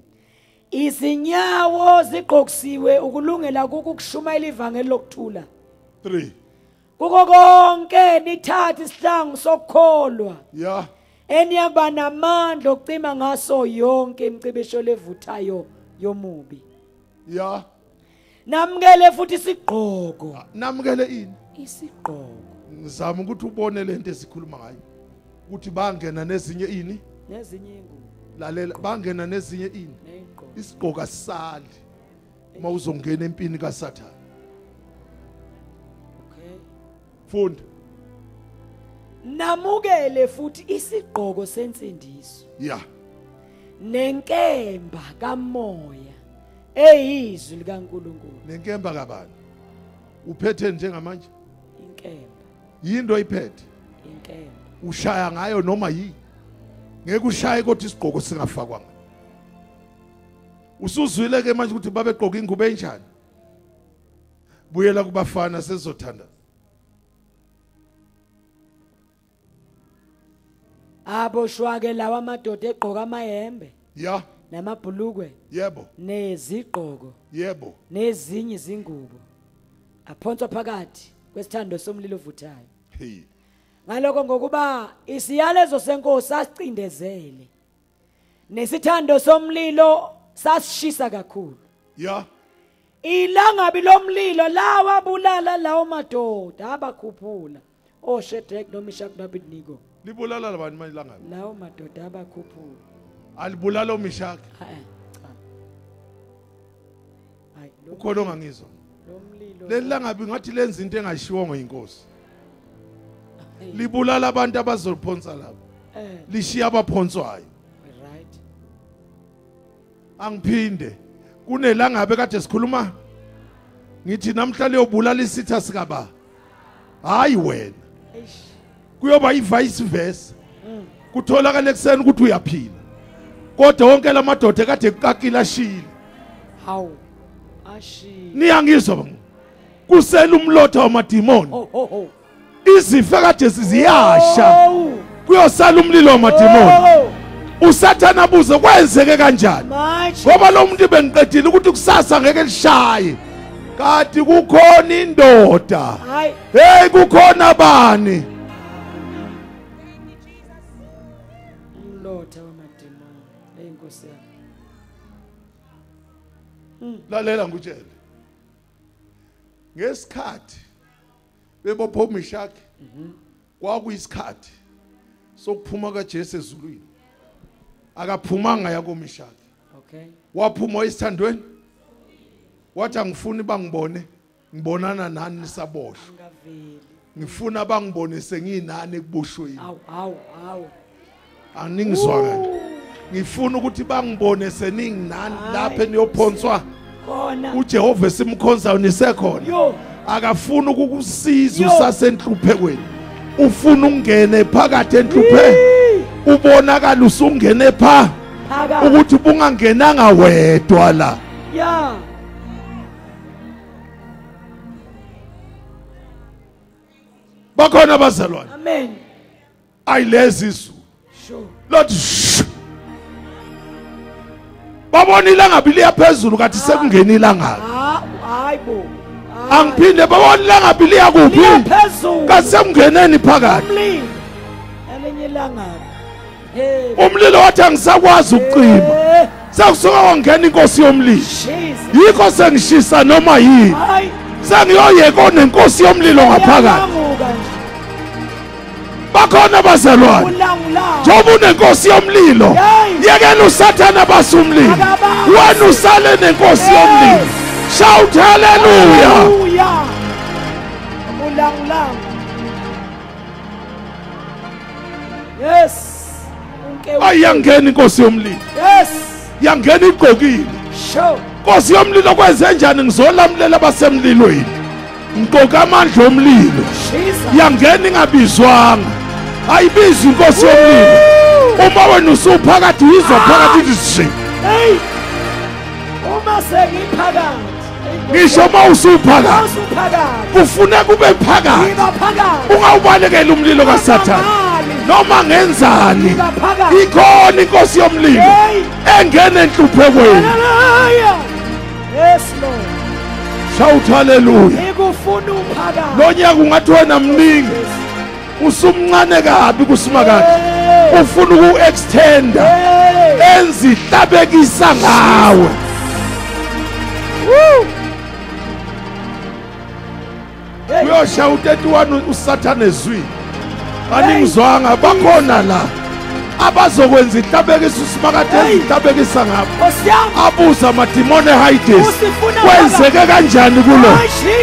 izinyawo zigqokisiwe ukulungela ukukushumayela ivangeli lokuthula 3 kuko konke nithathe isihlangu sokukholwa ya eniyakuba namandla okucima ngaso yonke imicibisho levuthayo yomubi ya namukele futhi isigqoko namukele ini isigqoko ngizama ukuthi ubone lento esikhuluma ngayo ukuthi bangena nezinye ini nezinye ingubo lalela bangena nezinye ini isigqoko asisali uma uzongena empini kaSathane okay funda namukele futhi isigqoko sensindiso ya nenkemba kamoya eyizwi likaNkulunkulu nenkemba kabani uphethe njengamanje inkemba yinto oyiphethe inkemba ushaya ngayo noma yini ngeke ushaye kodwa isigqoko singafakwanga usuzwile ke manje ukuthi babegqoka ingubo enjani buyela kubafana sezothanda aboshwake lawa amadoda egqoka amayembe ya namabhulukwe yebo nezigqoko yebo nezinye izingubo aphonswa phakathi kwesithando somlilo ovuthayo hey ngalokho ngokuba isiyalezo senkosi sasicindezele nesithando somlilo sasishisa kakhulu ya ilangabi lomlilo lawa bulala lawo madoda abakhuphula oShadrach noMeshach noAbednego libulala labani manje langabi lawo madoda abakhuphula alibulala uMeshach cha hayi ukhona ongangizwa lomlilo lelangabi ngathi lenza into engashiwongo inkosi libulala abantu abazoliphonsa lapho lishiya abaphonswayo right angiphinde kunelangabe kade sikhuluma ngithi namhlanje uyobulala isitha sikaba hayi wena kuyoba ivice versa kutholakala ekseni ukuthi uyaphila kodwa wonke lamadoda kade kukakila shile hawu ashi niyangizwa kusela umlotha wamadimoni izifo kade ziyasha kuyosala umlilo wamadimoni uSathane abuze kwenzeke kanjani ngoba lo muntu bengiqedile ukuthi kusasa ngeke lishaye kanti kukhona indoda hey kukhona bani umlotha wamadimoni eyinkosi yami lalela ngutshele ngesikhathi bebopha uMeshach kwakuyisikhathi sokuphuma kaJesu ezulwini akaphumanga yakoMeshach okay waphuma esithandweni wathi angifuni bangibone ngibonana nani nisaboshwe ngifuna bangibonise nginani ekubushweni Awu. aningizwa kahle ngifuna ukuthi bangibone seninginani lapha eniyophonswa khona uJehova esimkhonza nisekhona yo akafuna ukukusiza usasenhluphekweni ufuna ungene phakathi enhluphekweni ubonakala usungene pha ukuthi bungangenanga wedwa la ya bakhona abazalwane amen ayilezisu sure Lord babona ilanga liya phezulu kathi sekungena ilanga hayibo angiphinde babona ilanga liya kuphi phezulu kathi sekungeneni phakathi umlilo elinye ilanga umlilo wathi angisakwazi ukuqima sekusuka wangena inkosi yomlilo yikho sengishisa noma yini sengiyoyeka onenkosi yomlilo ngaphakathi bakhona abazalwane njengoba unenkosi yomlilo yekela uSathane abasumlilo wena usale nenkosi yomlilo shout hallelujah yes ayangena inkosi yomlilo yes yangena igqokile sure inkosi yomlilo kwenze njani ngizolamulela abasemlilweni ngqoka amandla omlilo yangena ingabizwanga ayibizwa inkosi yomlilo uma wena usuphakathi uyizwa phakathi ithi hey uma sengiphakathi ngisho uma usuphakathi kufuneka kube phakathi ungawubalekela umlilo kaSathane noma ngenzani ikhona inkosi yomlilo engene enhluphekweni yes Lord shout hallelujah ngikufuna uphakathi lo nyaka ungathi wena mningi usumncane kabi kusimakade ufuna uku-extenda enzihlabekisa ngawe uyoshawa 31 uSathane ezwini aningizwanga bakhona la abazokwenza ihlabekisa usimakade ezihlabekisa ngabo abuza amadimoni eHades kwenzeke kanjani kulo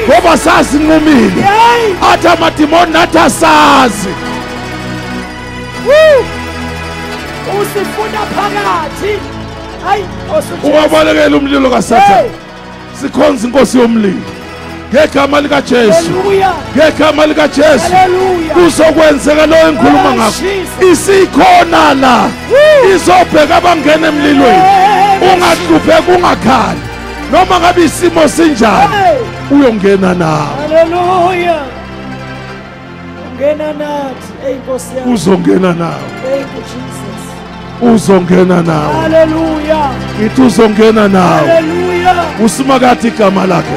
ngoba sasinqumile athi amadimoni nathi asazi usifuna phakathi hayi ungabalekela umlilo kaSathane sikhonza inkosi yomlilo ngegama lika Jesu ngegama lika Jesu kuzokwenzeka lo engikhuluma ngakho isikhona la izobheka abangena emlilweni ungahlupheki ungakhali noma ngabe isimo sinjani uyongena nawe haleluya ungena nathi eyinkosi yami uzongena nawe thank you Jesus uzongena nawe haleluya ithi uzongena nawe haleluya usimakade igama lakhe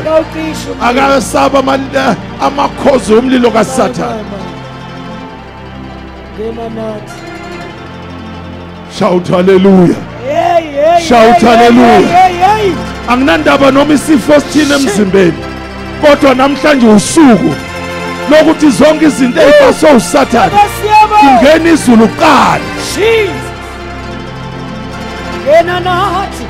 akasaba amakhozi omlilo kaSathane ngena nathi shout hallelujah shout hallelujah anginandaba noma isifo sithini emzimbeni kodwa namhlanje usuku lokuthi zonke izinto ezipaswe uSathane ingena izulu qala ngena nathi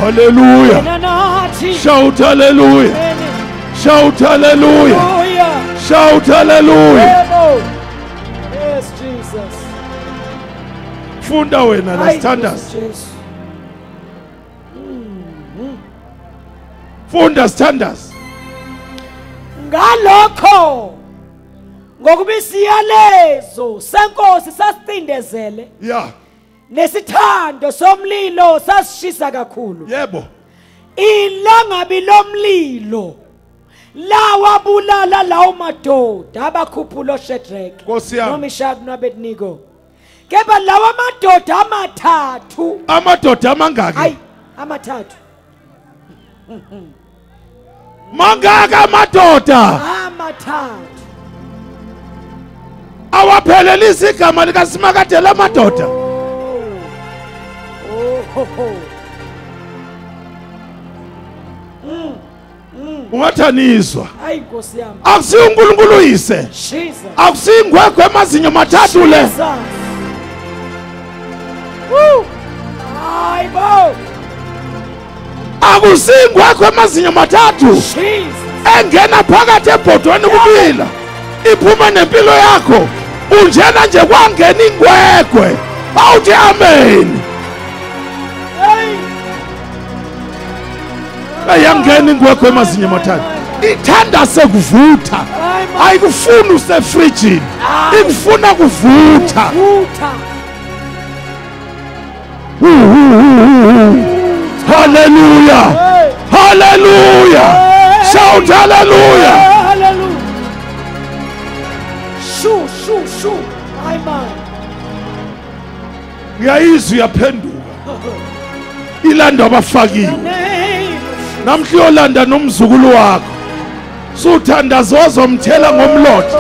hallelujah ngena nathi shout hallelujah shout hallelujah shout hallelujah yes Jesus funda wena la standards funda standards ngalokho ngokuba isiyalezo senkosi sasicindezele yeah nesithando somlilo sasishisa kakhulu yebo ilangabi lomlilo lawabulala lawo madoda abakhuphula oShadrach Nkosi yami noMeshaki noAbednego kepha lawa madoda amathathu amadoda amangaki hayi amathathu mangaka amadoda amathathu awaphelelisa igama likaSimakade lamadoda ungathanizwa hayi Nkosi yami akusiyo uNkulunkulu uyise Jesus akusiyo ingwegwe emazinyo mathathu le hayibo akusiyo ingwegwe emazinyo mathathu engena phakathi ebhodweni kubila iphuma nempilo yakho unjena nje kwangena ingwegwe awuthi amen ayangena ingwegwe emazinyo amathathu ithanda sekuvutha ayikufuni usefrijini ikufuna kuvutha hallelujah hallelujah shout hallelujah shu amen ngiyayizwa yaphenduka ilanda abafakiwe namhla yolanda nomzukulu wakho suthanda zozo mthela ngomlotha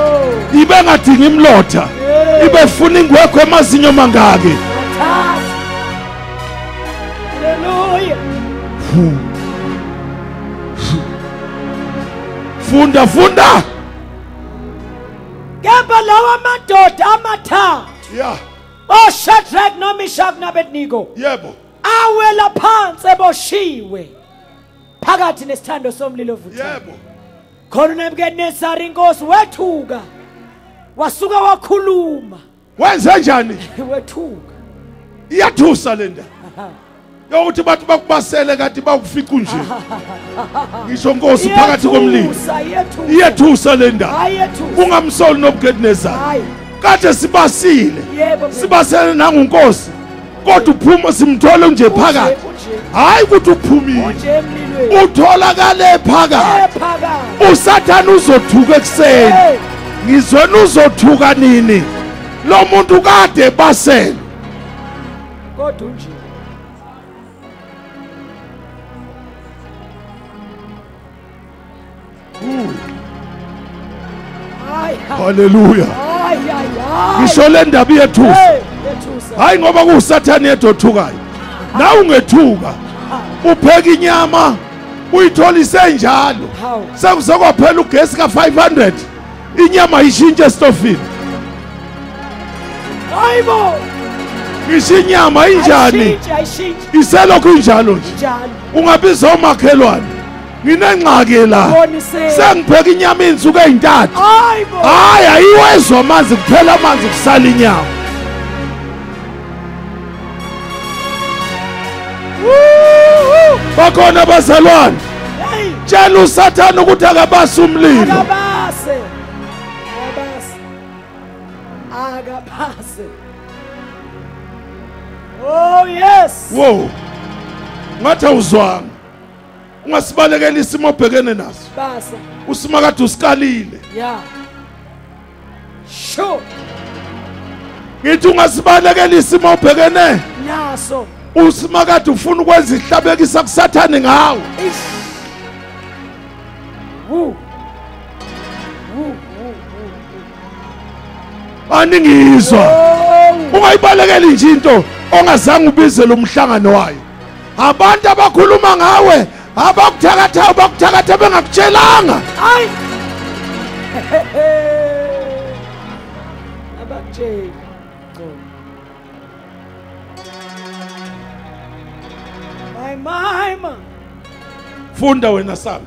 ibe ngadinga imlotha ibe funa ingwekho emazinyo mangake haleluya funda kepha lawa madoda amathathu yeah Shadrach noMeshach naBednego yebo awela phansi eboshiwe phakathi nesithando somlilo vuthayo yebo khona uNebukadnezar inkosi wethuka wasuka wakhuluma wenze njani wethuka iyathusa lenda yokuthi bathi bakubasele kanti bakufica nje ngisho Nkosi phakathi komlilo iyathusa lenda ungamsoli noBukadnezar kade sibasile sibasele nangunkosi kodwa uphuma simthola nje phakathi hayi ukuthi uphumile utholakale phakathi uSathane uzothuka ekseni ngizweni uzothuka nini lo muntu kade basele kodwa nje haleluya ngisho le ndaba iyethusa hayi ngoba kuSathane yedwa othukayo na ungethuka upheka inyama uyithola isenjalo sekuzokwaphela ugesi ka500 inyama ishintshe estofini hayibo ngisho inyama injani iselokhu injalo nje ungabiza umakhelwane nginengxaki la sengipheka inyama insuku ezintathu hayi ayiwezwa amanzi kuphela amanzi kusala inyama bakhona abazalwane tshela uSathane ukuthi akabase umlilo akabase oh yes wo ngathi awuzwanga ungasibalekela isimo obhekene naso basa usimakade usikalile yeah sure ngithi ungasibalekela isimo obhekene naso usimakade ufuna ukwenza ihlabekisa kuSathane ngawe aningizwa ungayibalekela nje into ongazange ubizele umhlangano wayo abantu abakhuluma ngawe abakuthakatha bengakutshelanga hayi abakutshela my funda wena sami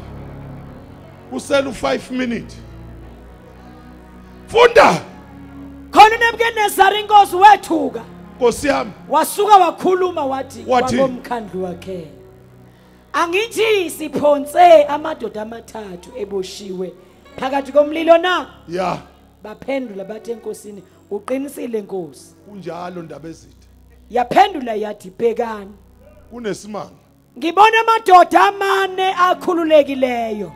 usela u5 minutes funda khona uNebukadnezar inkosi wethuka Nkosi yami wasuka wakhuluma wathi kwabomkhandlu wakhe angithi siphonse amadoda amathathu eboshiwe phakathi komlilo na ya baphendula bathi enkosini uqinisile Nkosi kunjalo ndaba ezithe yaphendula yathi bhekani kunesimanga ngibona amadoda amane akhululekileyo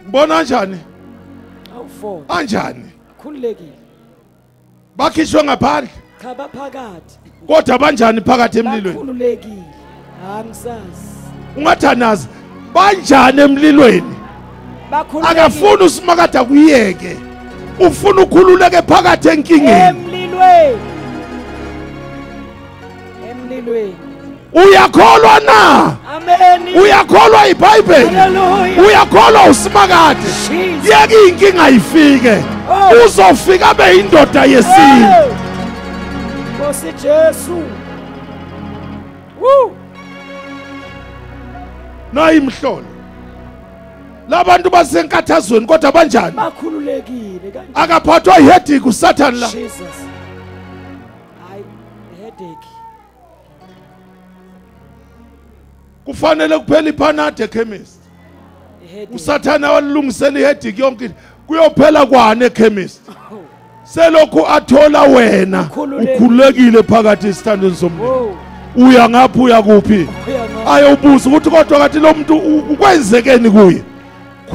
ngibona kanjani awu4 kanjani khululekile bakhishwe ngaphandle cha baphakathi kodwa banjani phakathi emlilweni bakhululekile angisazi ungathanazi banjani emlilweni akafuni usimakade akuyeke ufuna ukhululeke phakathi enkingeni emlilweni uyakholwa na amen uyakholwa iBhayibheli uyakholwa usimakade yeke inkinga ifike uzofika beyindoda yesini Nkosi Jesu nayi imhlolo labantu basenkathazweni kodwa banjani bakhululekile kanje akaphathwa iheadache uSathane la Jesus hayi headache kufanele kuphela ipanade ekhemist uSathane walungisela iheadache yonke kuyophela kwane ekhemist selokhu athola wena ukhululekile phakathi esithandweni somlilo uya ngapha uya kuphi ayobuza ukuthi kodwa kathi lo muntu ukwenzekeni kuye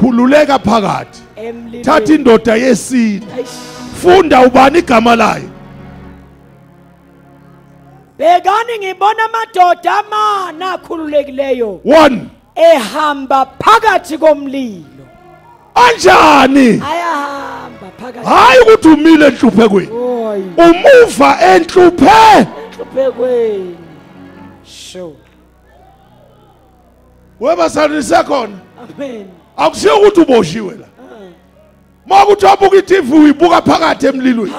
khululeka phakathi thatha indoda yesine funda ubani igama layo bekani ngibona amadoda amana akhululekileyo 1 ehamba phakathi komlilo anjani ayahamba phakathi hayi ukuthi umile enhluphekweni umuva enhluphekweni sure webasani sekhona amen akushiyo ukuthi uboshiwe la makuthi wabuka iTV uyibuka phakathi emlilweni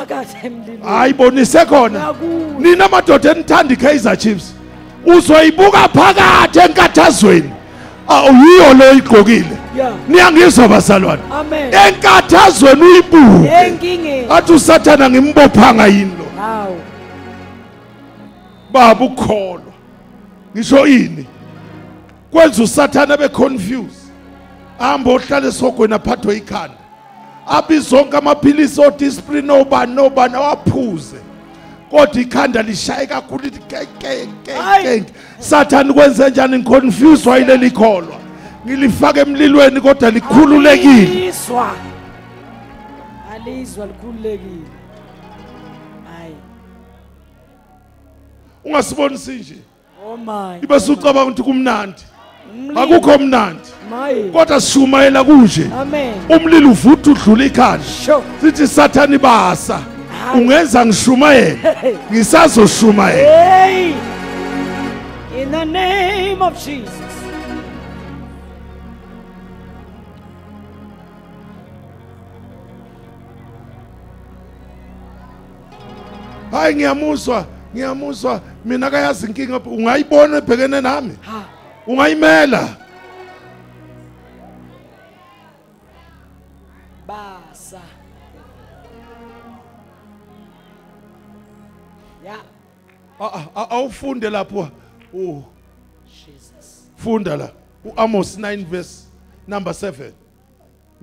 hayi bonise khona nina madoda enithanda iKaizer Chiefs uzoyibuka phakathi enkathazweni ayiyo lo igqokile niyangizwa basalwane enkathazweni uyibuke athi uSathane ngimbophanga yini lo baba ukholwa ngisho ini kwenza uSathane abe confused ahamba ohlala esogweni aphathwe ikhanda abizonke amaphilisi odiscipline obani awaphuze kodwa ikhanda lishaye kakhulu lithi ke Sathane kwenze njani ngiconfused wayileli kholwa ngilifaka emlilweni kodwa likhululekile alizwa likhululekile hayi ungasibonisi nje oh my ibe sucabanga ukuthi kumnandi akukho mnandi my kodwa sishumayela kunje amen umlilo uvutha udlula ikhanda sithi Sathane basa ungenza ngishumayele ngisazoshumayela hey in the name of Jesus hayi ngiyamuzwa mina kayazi inkinga ungayibona ebhekene nami ungayimela basa ya awufunde lapho Jesus funda la uAmos 9 verse number 7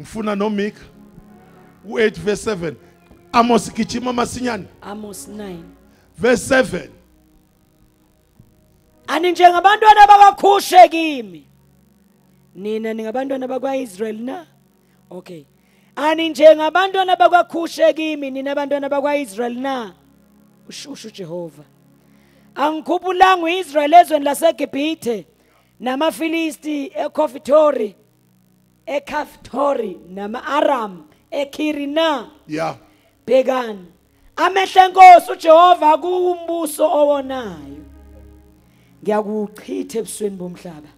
ngifuna noMika u8 verse 7 Amos gijima masinyane Amos 9 verse 7 ani njengabantwana bakakhushe kimi nina ningabantwana bakwaIsrael na okay ani njengabantwana bakakhushe kimi nina abantwana bakwaIsrael na ushushu Jehova angikhuphulanga uIsrael ezweni laseGibhithe namafilisti eKaftori nama-Aram eKirina yeah bhekani amehlo enkosi uJehova kuwumbuso owonayo ngiyakuchitha ebusweni bomhlaba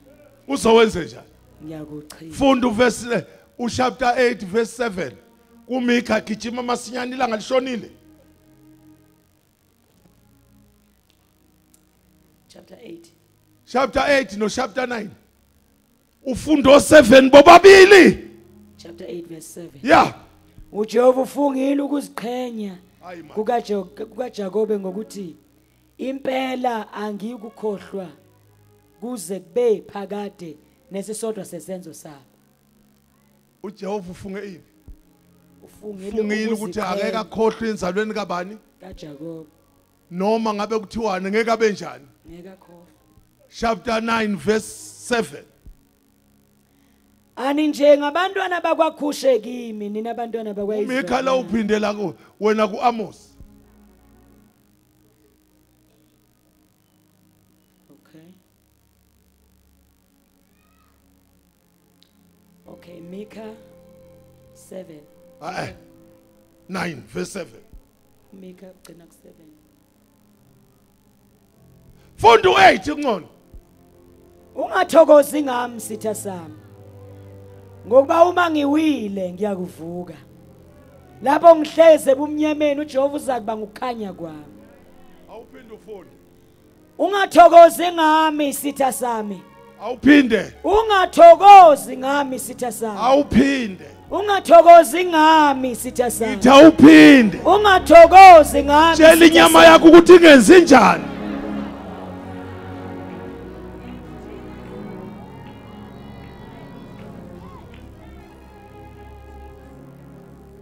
uzowenze njani ngiyakuchitha funda uverse chapter 8 verse 7 kuMika gijima masinyane ilanga lishonile chapter 8 no chapter 9 ufundo 7 bobabili chapter 8 verse 7 yeah uJehova ufungile ukuziqhenya kukaJakobe ngokuthi impela angikukhohlwa kuze kube phakade nesisodwa sesenzo sabo uJehova ufunge ini ufungile ukuthi akeke akhohlwe enzalweni kabani kaJakobe noma ngabe kuthiwane ngeke abe njani ngeke akhohlwe chapter 9 verse 7 ani njengabantwana bakwakhushe kimi nina abantwana bakwaIsrael uMika la uphindela ku wena kuAmos okay Mika 7 9 verse 7 Mika gcina ku 7 funda u8 ngcono ungathokozi ngami sitha sami ngokuba uma ngiwile ngiyakuvuka lapho ngihleze bumnyameni uJehova uzakuba ngokukhanya kwami awuphinde ufunda ungathokozi ngami sitha sami awuphinde ungathokozi ngami sitha sami awuphinde ungathokozi ngami sitha sami ithi awuphinde ungathokozi ngami tshela inyama yakho ukuthi ingenzi njani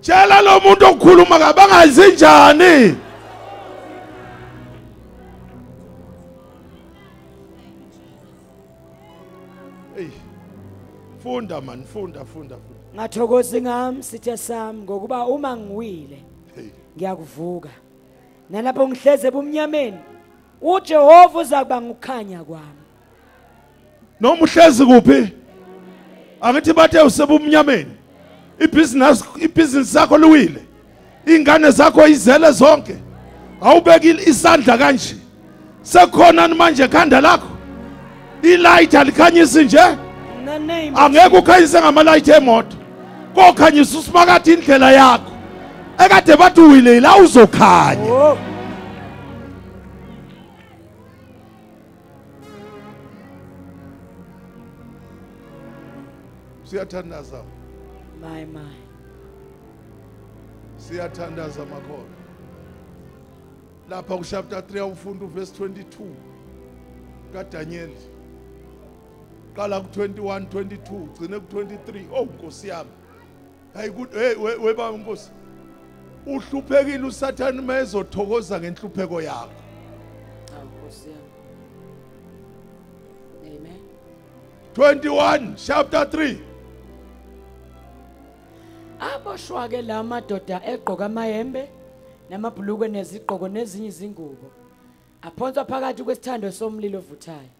tshela lo muntu okukhuluma kabangazi njani funda man funda ngathokozi ngami sitha sami ngokuba uma ngiwile ngiyakuvuka nalapho ngihleze ebumnyameni uJehova uzakuba ngukhanya kwami noma uhlezi kuphi angithi bathe usebumnyameni ibhizinisi yakho liwile ingane zakho izele zonke awubekile isandla kanje sekhona manje ekhanda lakho ilight alikhanyisi nje angeke ukhanyise ngamalayithi emoto kokhanyisa usimakade indlela yakho ekade bathi uwile la uzokhanya siyathandaza my siyathandaza makhona lapha ku chapter 3 awufunda uverse 22 kaDaniel qala ku 21 22 gcine ku 23 oh Nkosi yami hayi weba Nkosi uhluphekile uSathane mayezothokoza ngenhlupheko yakho Nkosi yami amen 21 chapter 3 aboshwa ke la madoda egqoka amayembe namabhulukwe nezigqoko nezinye izingubo aphonswa phakathi kwesithando somlilo ovuthayo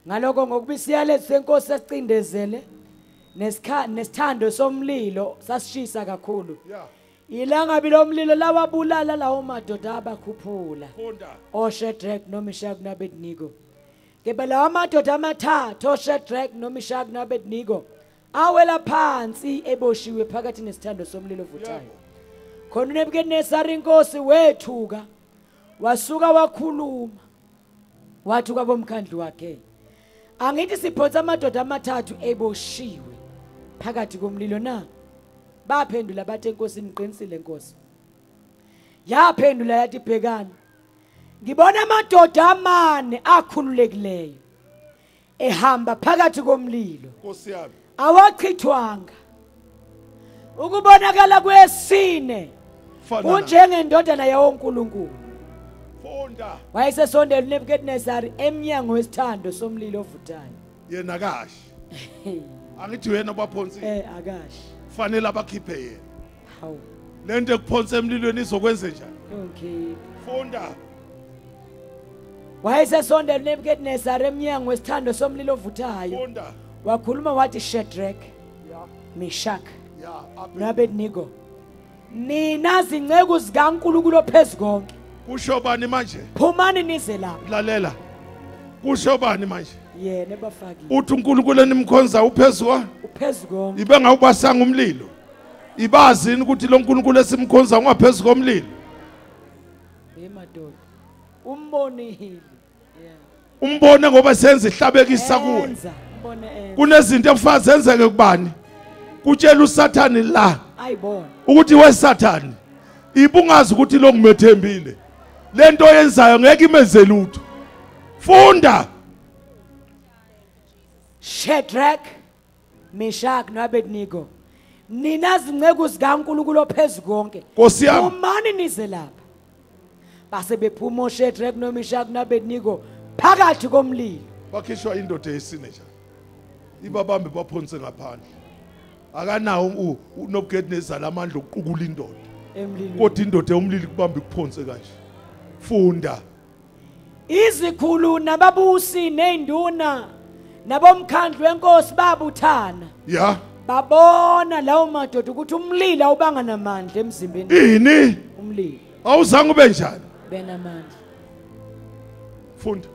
ngaloko ngokuba isiyalezo senkosi sacindezele nesithando somlilo sasishisa kakhulu ilangabi lomlilo lawabulala lawo madoda abakhuphula oShadrach noMeshach noAbednego kebe lawo madoda amathathu oShadrach noMeshach noAbednego awela phansi eboshiwe phakathi nesithando somlilo ovuthayo khona uNebukadnezar inkosi wethuka wasuka wakhuluma wathi kwabomkhandlu wakhe angithi siphotsa amadoda amathathu eboshiwe phakathi komlilo na baphendula bathi inkosi niqinisile inkosi yaphendula yathi bhekani ngibona amadoda amane akhululekileyo ehamba phakathi komlilo Nkosi yami awachithwanga ukubonakala kwesine unjengendodana yawoNkulunkulu funda wayesesondela uNebukadnezar emnyango wesithando somlilo ovuthayo yena kashi angithi wena baphonsi akashi fanele abakhiphe yena hawu lento ekuphonsa emlilweni izokwenza njani okay funda wayesesondela uNebukadnezar emnyango wesithando somlilo ovuthayo funda wakhuluma wathi Shadrach Meshach noAbednego nina zinceku zikaNkulunkulu ophezukonke kusho bani manje phumani nize lapha lalela kusho bani manje yena ebafaki uthi uNkulunkulu enimkhonza uphezukonke ibe ngawubasanga umlilo ibazini ukuthi lo uNkulunkulu esimkhonza ungaphezulu komlilo emadoda umbonile umbone ngoba senze ihlabekisa kuwe kunezinto ekufanele zenzeke kubani kutshela uSathane la ayibona ukuthi weSathane ibungazi ukuthi lo ngimethembile lento yenzayo ngeke imenze lutho funda Shadrach Meshach noAbednego nina zinceku zikaNkulunkulu ophezukonke Nkosi yami umani nize lapha base bephuma uShadrach noMeshach noAbednego phakathi komlilo bakhishwa indoda yesine njalo ibabambe baphonse ngaphandle akanawo uNebukadnezar amandla okuqukula indoda emlilo kodwa indoda yomlilo kubamba ikuphonse kanje funda izikhulu nababusi neinduna nabomkhandlu wenkosi babuthana babona lawo madoda ukuthi umlilo awubanga namandla emzimbeni ini umlilo awuzange ube njani benamandla funda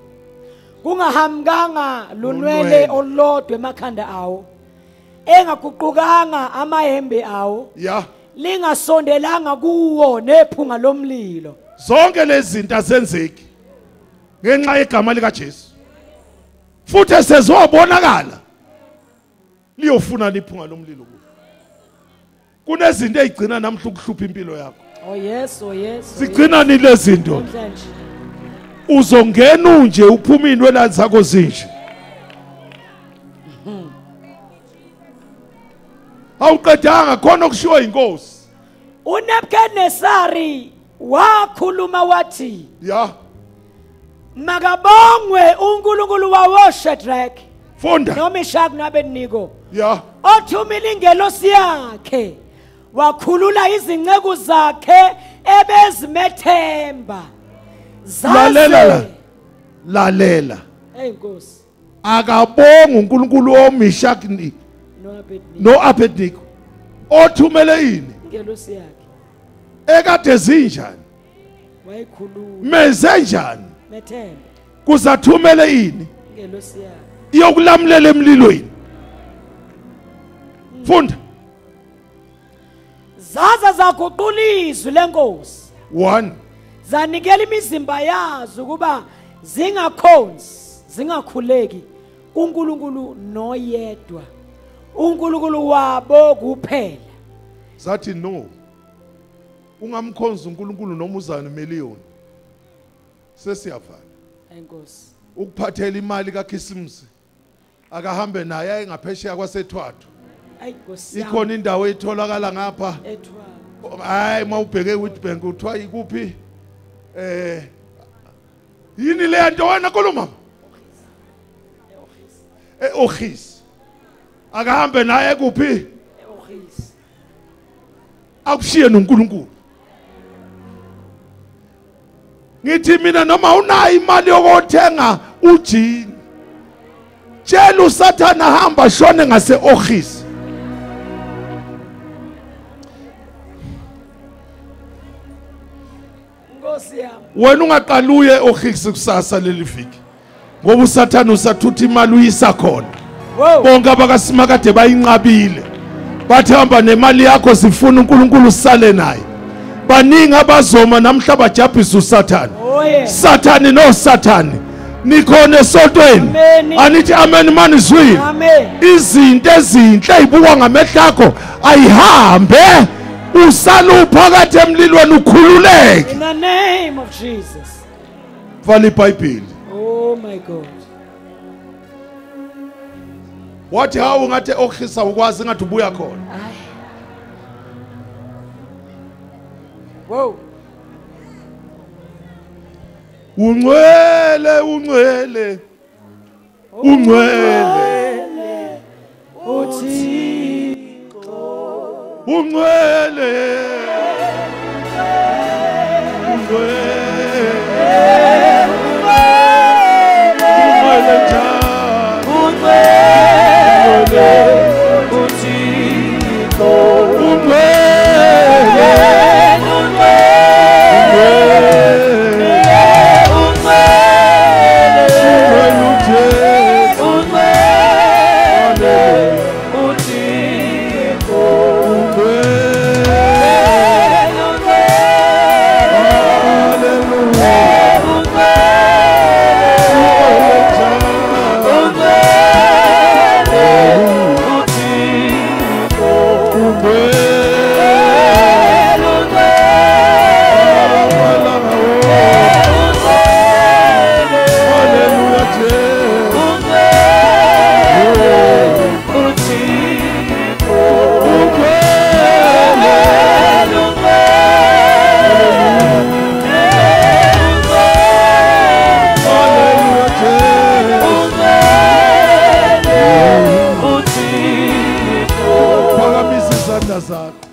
kungahambanga lunwele olodwe emakhanda awo engaguqukanga amahembe awo lingasondelanga kuwo nephunga lomlilo zonke lezi zinto azenzeki ngenxa yegama lika Jesu futhi sezobonakala liyofuna liphunga lomlilo kunezinto ezigcina namhla ukuhlupha impilo yakho. Oh yes, oh yes. Sigcina ni lezinto uzongena unje uphuma indwela zakho zinje. Awuqedanga khona okushiwo inkosi. uNebukadnesari wakhuluma wathi Ya makabongwe uNkulunkulu wawo Shadrach funda noMeshach noAbednego ya othumile ingelosi yakhe wakhulula izinceku zakhe ebezimethemba lalela hey Nkosi akabonga uNkulunkulu oMeshach noAbednego othumele yini ingelosi yakhe ekade zinjani wayikhulula meze njani methemba kuzathumele yini ingelosi yakhe iyokulamlela emlilweni. Funda zaza zaguqula izwi lenkosi 1 zanikela imizimba yazo ukuba zingakhonzi zingakhuleki kuNkulunkulu noyedwa uNkulunkulu wabo kuphela. Zathi no ungamkhonza uNkulunkulu noma uzane miliyoni sesiyafana. Enkosi Ukuphathela imali kaKhisimusi akahambe naye engaphesheya kwaseThwathu. ayinkosi Ikhona indawo etholakala ngapha eThwathu hayi mawubheke uWitbank uthiwa ikuphi yini le nto wena koloma eOgis akahambe naye kuphi eOgis akushiye noNkulunkulu. Ngithi mina noma unayo imali yokuthenga ujini tshela uSathane hamba shone ngaseOgis. Nkosi yami Wena ungaqala uye eOgis kusasa leli viki ngoba uSathane usathutha imali uyisa khona. Bonke abakaSimakade bayinqabile bathi hamba nemali yakho sifuna uNkulunkulu sisale naye. Baningi abazoma namhla bajabhisa uSathane. Sathane no Sathane nikhona esontweni anithi amen mani zwini. Izinto ezinhle ezibukwa ngamehlo akho ayihambe usala uphakathi emlilweni ukhululeke in the name of Jesus. Vala iBhayibheli. Oh my God. Wathi hawu ngathi eOgis ukwazi ngathi ubuya khona. Wow. Ungcwele ungcwele ungcwele uThixo ungcwele ungcwele zakho